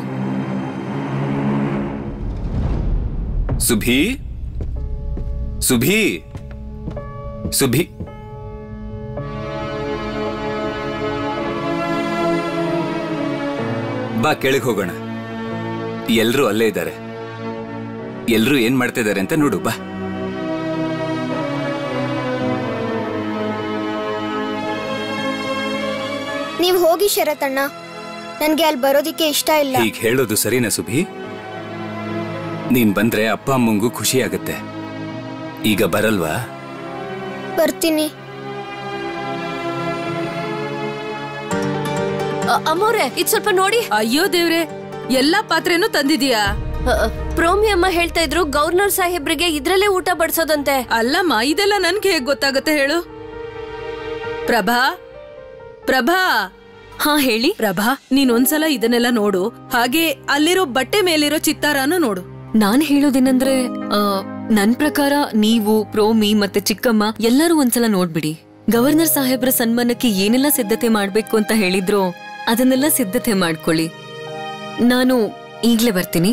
ಸುಭಿ, ಸುಭಿ, ಸುಭಿ. ಬಾ, ಕೆಳಗೆ ಹೋಗೋಣ. ಎಲ್ರೂ ಅಲ್ಲೇ ಇದ್ದಾರೆ. ಎಲ್ರೂ ಏನ್ ಮಾಡ್ತಾ ಇದ್ದಾರೆ ಅಂತ ನೋಡು, ಬಾ. ನೀವ್ ಹೋಗಿ ಶರತಣ್ಣ, ನನ್ಗೆ ಅಲ್ಲಿ ಬರೋದಿಕ್ಕೆ ಇಷ್ಟ ಇಲ್ಲ. ಈಗ ಹೇಳೋದು ಸರಿನಾ ಸುಭಿ? ನೀನ್ ಬಂದ್ರೆ ಅಪ್ಪ ಅಮ್ಮಂಗೂ ಖುಷಿ ಆಗತ್ತೆ. ಈಗ ಬರಲ್ವಾ? ಬರ್ತೀನಿ. ಅಮ್ಮವ್ರೆ, ಇದ್ ಸ್ವಲ್ಪ ನೋಡಿ. ಅಯ್ಯೋ ದೇವ್ರೆ, ಎಲ್ಲಾ ಪಾತ್ರೆನೂ ತಂದಿದೀಯಾ? ಪ್ರೋಮಿ ಅಮ್ಮ ಹೇಳ್ತಾ ಇದ್ರು ಗವರ್ನರ್ ಸಾಹೇಬ್ರಿಗೆ ಇದ್ರಲ್ಲೇ ಊಟ ಬಡಿಸೋದಂತೆ. ಅಲ್ಲಮ್ಮ, ಇದೆಲ್ಲ ನನ್ಗೆ ಹೇಗ್ ಗೊತ್ತಾಗತ್ತೆ ಹೇಳು? ಪ್ರಭಾ, ಪ್ರಭಾ, ಹಾ ಹೇಳಿ. ಪ್ರಭಾ, ನೀನ್ ಒಂದ್ಸಲ ಇದನ್ನೆಲ್ಲ ನೋಡು, ಹಾಗೆ ಅಲ್ಲಿರೋ ಬಟ್ಟೆ ಮೇಲಿರೋ ಚಿತ್ತಾರನೂ ನೋಡು. ನಾನ್ ಹೇಳೋದೇನಂದ್ರೆ ನನ್ ಪ್ರಕಾರ ನೀವು, ಪ್ರೋಮಿ ಮತ್ತೆ ಚಿಕ್ಕಮ್ಮ ಎಲ್ಲರೂ ಒಂದ್ಸಲ ನೋಡ್ಬಿಡಿ. ಗವರ್ನರ್ ಸಾಹೇಬ್ರ ಸನ್ಮಾನಕ್ಕೆ ಏನೆಲ್ಲ ಸಿದ್ಧತೆ ಮಾಡ್ಬೇಕು ಅಂತ ಹೇಳಿದ್ರೋ ಅದನ್ನೆಲ್ಲ ಸಿದ್ಧತೆ ಮಾಡ್ಕೊಳ್ಳಿ. ನಾನು ಈಗ್ಲೇ ಬರ್ತೀನಿ.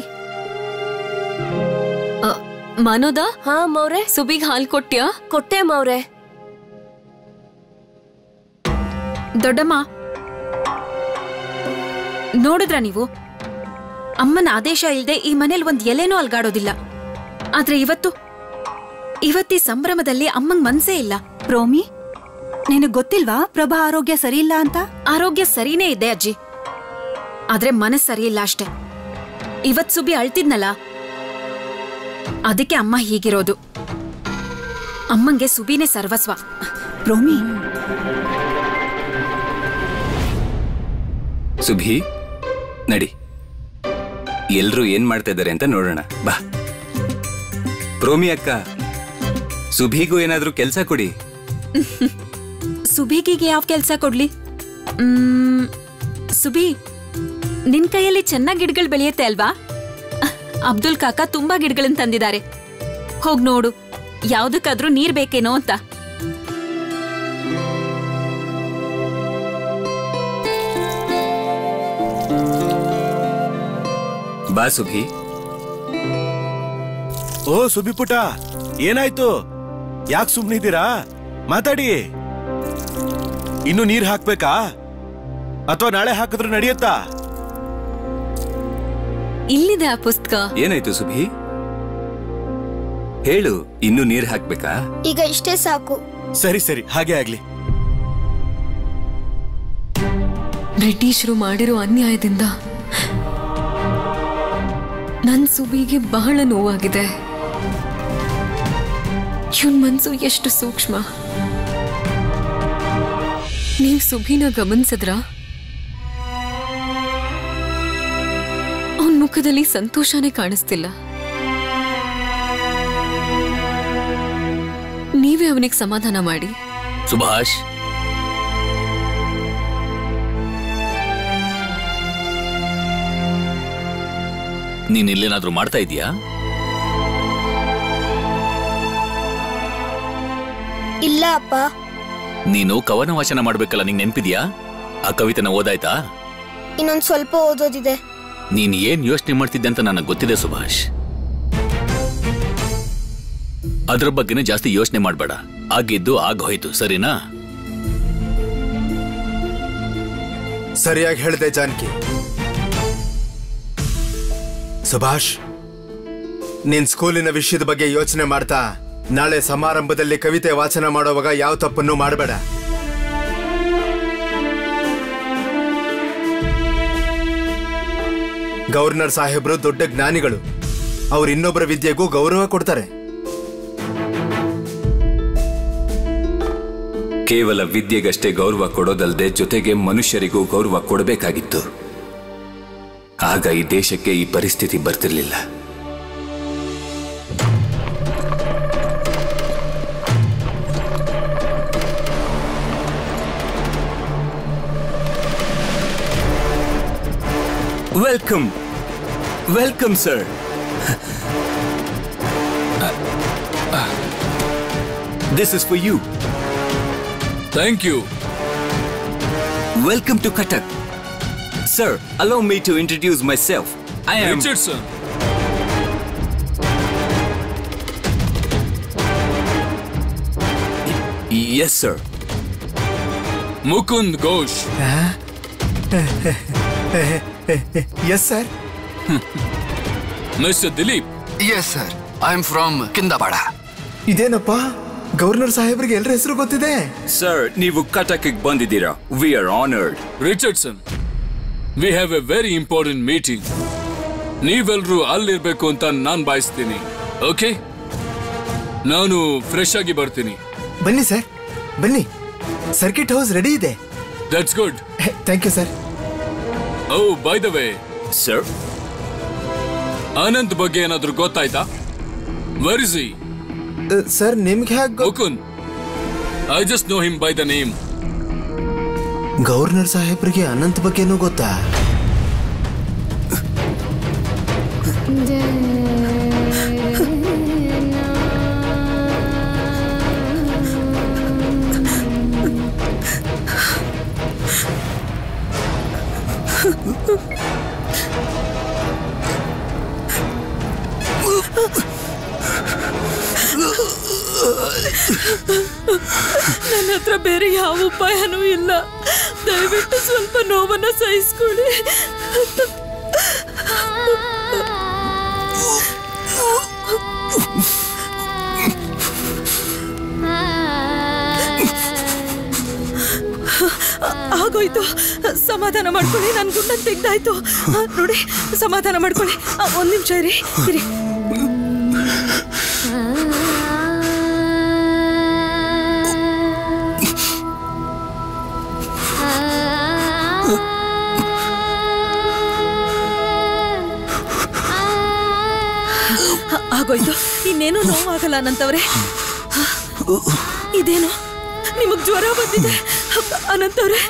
ಮಾನೋದ? ಹಾ ಮೌರೆ. ಸುಬಿಗ್ ಹಾಲ್ ಕೊಟ್ಟ್ಯಾ? ಕೊಟ್ಟೆ ಮೌರೆ. ದೊಡ್ಡಮ್ಮ, ನೋಡಿದ್ರ ನೀವು? ಅಮ್ಮನ ಆದೇಶ ಇಲ್ದೆ ಈ ಮನೇಲಿ ಒಂದ್ ಎಲೆನೂ ಅಲ್ಗಾಡೋದಿಲ್ಲ. ಆದ್ರೆ ಇವತ್ತಿ ಸಂಭ್ರಮದಲ್ಲಿ ಅಮ್ಮಂಗ್ ಮನ್ಸೇ ಇಲ್ಲ. ಪ್ರೋಮಿ, ನಿನಗ್ ಗೊತ್ತಿಲ್ವಾ ಪ್ರಭಾ ಆರೋಗ್ಯ ಸರಿ ಇಲ್ಲ ಅಂತ? ಆರೋಗ್ಯ ಸರಿನೇ ಇದೆ ಅಜ್ಜಿ, ಆದ್ರೆ ಮನಸ್ ಸರಿ ಇಲ್ಲ ಅಷ್ಟೆ. ಇವತ್ ಸುಬಿ ಅಳ್ತಿದ್ನಲ್ಲ, ಅದಕ್ಕೆ ಅಮ್ಮ ಹೀಗಿರೋದು. ಅಮ್ಮಂಗೆ ಸುಬಿನೇ ಸರ್ವಸ್ವ. ಪ್ರೋಮಿ, ಸುಭಿ ನಡಿ, ಎಲ್ರೂ ಏನ್ ಮಾಡ್ತಾ ಇದ್ದಾರೆ ಅಂತ ನೋಡೋಣ ಬಾ. ಪ್ರೋಮಿ ಅಕ್ಕ, ಸುಭಿಗೂ ಏನಾದ್ರೂ ಕೆಲ್ಸ ಕೊಡಿ. ಸುಬಿಗಿಗೆ ಯಾವ ಕೆಲ್ಸ ಕೊಡ್ಲಿ? ಸುಬಿ, ನಿನ್ ಕೈಯಲ್ಲಿ ಚೆನ್ನಾಗ್ ಗಿಡಗಳು ಬೆಳೆಯುತ್ತೆ ಅಲ್ವಾ? ಅಬ್ದುಲ್ ಕಾಕ ತುಂಬಾ ಗಿಡಗಳನ್ನ ತಂದಿದ್ದಾರೆ. ಹೋಗ್ ನೋಡು, ಯಾವ್ದಕ್ಕಾದ್ರೂ ನೀರ್ ಬೇಕೇನೋ ಅಂತ. ಬಾ ಸುಭಿ. ಓ ಸುಬಿ ಪುಟ, ಏನಾಯ್ತು? ಯಾಕೆ ಸುಮ್ನಿದ್ದೀರಾ? ಮಾತಾಡಿ. ಇನ್ನು ನೀರ್ ಹಾಕ್ಬೇಕಾ ಅಥವಾ ನಾಳೆ ಹಾಕಿದ್ರು ನಡೆಯತ್ತಾ? ಇಲ್ಲಿದೆ ಆ ಪುಸ್ತಕ. ಏನಾಯ್ತು ಸುಭಿ? ಹೇಳು, ಇನ್ನು ನೀರ್ ಹಾಕ್ಬೇಕಾ? ಈಗ ಇಷ್ಟೇ ಸಾಕು. ಸರಿ ಸರಿ, ಹಾಗೆ ಆಗ್ಲಿ. ಬ್ರಿಟಿಷರು ಮಾಡಿರೋ ಅನ್ಯಾಯದಿಂದ ನನ್ ಸುಬಿಗೆ ಬಹಳ ನೋವಾಗಿದೆ. ಇವನ್ ಮನ್ಸು ಎಷ್ಟು ಸೂಕ್ಷ್ಮ. ನೀವ್ ಸುಬಿನ ಗಮನಿಸಿದ್ರ? ಅವನ್ ಮುಖದಲ್ಲಿ ಸಂತೋಷನೇ ಕಾಣಿಸ್ತಿಲ್ಲ. ನೀವೇ ಅವನಿಗೆ ಸಮಾಧಾನ ಮಾಡಿ. ಸುಭಾಷ್, ನೀನ್ ಇಲ್ಲೇನಾದ್ರೂ ಮಾಡ್ತಾ ಇದೀಯಾ? ಇಲ್ಲ ಅಪ್ಪ. ನೀನು ಕವನ ವಾಚನ ಮಾಡ್ಬೇಕಲ್ಲ, ನಿಂಗೆ ನೆನ್ಪಿದ್ಯಾ? ಆ ಕವಿತೆನ ಓದಾಯ್ತಾ? ಇನ್ನೊಂದ್ ಸ್ವಲ್ಪ ಓದೋದಿದೆ. ನೀನ್ ಏನ್ ಯೋಚನೆ ಮಾಡ್ತಿದ್ದೆ ಅಂತ ನನಗೆ ಗೊತ್ತಿದೆ ಸುಭಾಷ್. ಅದ್ರ ಬಗ್ಗೆನೇ ಜಾಸ್ತಿ ಯೋಚನೆ ಮಾಡ್ಬೇಡ. ಆಗಿದ್ದು ಆಗೋಯ್ತು, ಸರಿನಾ? ಸರಿಯಾಗಿ ಹೇಳಿದೆ ಜಾನಕಿ. ಸುಭಾಷ್, ನಿನ್ ಸ್ಕೂಲಿನ ವಿಷಯದ ಬಗ್ಗೆ ಯೋಚನೆ ಮಾಡ್ತಾ ನಾಳೆ ಸಮಾರಂಭದಲ್ಲಿ ಕವಿತೆ ವಾಚನ ಮಾಡುವಾಗ ಯಾವ ತಪ್ಪನ್ನು ಮಾಡಬೇಡ. ಗವರ್ನರ್ ಸಾಹೇಬ್ರು ದೊಡ್ಡ ಜ್ಞಾನಿಗಳು. ಅವ್ರು ಇನ್ನೊಬ್ಬರ ವಿದ್ಯೆಗೂ ಗೌರವ ಕೊಡ್ತಾರೆ. ಕೇವಲ ವಿದ್ಯೆಗಷ್ಟೇ ಗೌರವ ಕೊಡೋದಲ್ಲದೆ ಜೊತೆಗೆ ಮನುಷ್ಯರಿಗೂ ಗೌರವ ಕೊಡಬೇಕಾಗಿತ್ತು. ಆಗ ಈ ದೇಶಕ್ಕೆ ಈ ಪರಿಸ್ಥಿತಿ ಬರ್ತಿರ್ಲಿಲ್ಲ. Welcome, welcome sir. This is for you. Thank you. Welcome to Cuttack. Sir, allow me to introduce myself. I am Richardson. Yes, sir. Mukund Ghosh. Yes, sir. Mr. Dilip. Yes, sir. I'm from Kindabada. ಇದೇನಪ್ಪ, governor ಸಾಹೇಬ್ರಿಗೆ ಎಲ್ಲರ ಹೆಸರು ಗೊತ್ತಿದೆ. Sir, ನೀವು ಕಟಕ್ಗೆ ಬಂದಿದ್ದೀರಾ. We are honored. Richardson, we have a very important meeting. ನೀವೆಲ್ಲರೂ ಅಲ್ಲಿರ್ಬೇಕು ಅಂತ ನಾನು ಬಯಸ್ತೀನಿ. ಓಕೆ, ನಾನು ಫ್ರೆಶ್ ಆಗಿ ಬರ್ತೀನಿ. ಬನ್ನಿ ಸರ್, ಬನ್ನಿ. ಸರ್ಕಿಟ್ ಹೌಸ್ ರೆಡಿ ಇದೆ. That's good. Thank you sir. Oh, by the way sir, Anand ಬಗ್ಗೆ ಏನಾದ್ರೂ ಗೊತ್ತಾಯ್ತಾ? Where is he? ಸರ್, ನಿಮ್ಗೆ ಹೇಗೆ? Mukund, I just know him by the name. Governor ಸಾಹೇಬ್ರಿಗೆ ಅನಂತ್ ಬಗ್ಗೆನೂ ಗೊತ್ತಾ? ನನ್ನ ಹತ್ರ ಬೇರೆ ಯಾವ ಉಪಾಯನೂ ಇಲ್ಲ. ದಯವಿಟ್ಟು ಸ್ವಲ್ಪ ನೋವನ್ನ ಸಹಿಸ್ಕೊಳ್ಳಿ. ಆಗೋಯ್ತು, ಸಮಾಧಾನ ಮಾಡ್ಕೊಳ್ಳಿ. ನನ್ ಗುಂಡನ್ ತೆಗ್ದಾಯ್ತು ನೋಡಿ. ಸಮಾಧಾನ ಮಾಡ್ಕೊಳ್ಳಿ. ಒಂದ್ ನಿಮಿಷ ಇರಿ. ಆಗೋಯ್ತು, ಇನ್ನೇನು ನೋವಾಗಲ್ಲ ಅನಂತವ್ರೆ. ಇದೇನು ನಿಮಗ್ ಜ್ವರ ಬಂದಿದೆ ಅನಂತವ್ರೆ?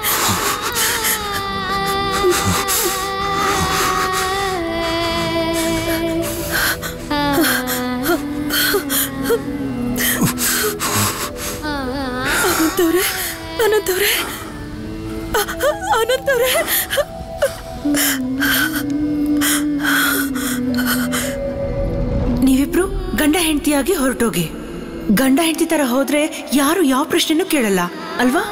ಅನಂತವ್ರೆ, ಅನಂತವ್ರೆ, ಅನಂತವ್ರೆ, ನೀವಿಬ್ರು ಗಂಡ ಹೆಂಡತಿಯಾಗಿ ಹೊರಟೋಗಿ. ಗಂಡ ಹೆಂಡತಿ ತರ ಹೋದ್ರೆ ಯಾರು ಯಾವ ಪ್ರಶ್ನೆನೂ ಕೇಳಲ್ಲ ಅಲ್ವಾ?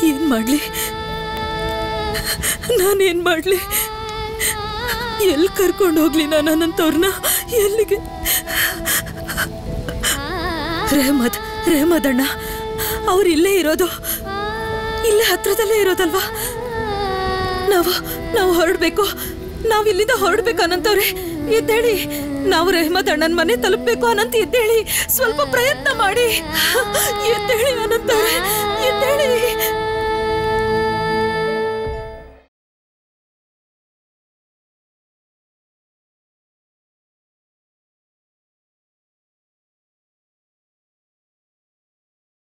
ಏನ್ ಮಾಡ್ಲಿ, ನಾನೇನ್ ಮಾಡ್ಲಿ? ಎಲ್ಲಿ ಕರ್ಕೊಂಡು ಹೋಗ್ಲಿ ನಾನು ಅನಂತವ್ರನ್ನ? ಎಲ್ಲಿಗೆ? ರೆಹಮದ್ ಅಣ್ಣ ಅವ್ರು ಇಲ್ಲೇ ಇರೋದು, ಇಲ್ಲೇ ಹತ್ರದಲ್ಲೇ ಇರೋದಲ್ವಾ? ನಾವು ಹೊರಡ್ಬೇಕು. ನಾವ್ ಇಲ್ಲಿಂದ ಹೊರಡ್ಬೇಕು ಅನಂತವ್ರೆ. ಎದ್ದೇಳಿ, ನಾವು ರೆಹಮದ್ ಅಣ್ಣನ ಮನೆ ತಲುಪಬೇಕು. ಅನಂತ ಎದ್ದೇಳಿ, ಸ್ವಲ್ಪ ಪ್ರಯತ್ನ ಮಾಡಿ. ಎದ್ದೇಳಿ ಅನಂತವ್ರೆ.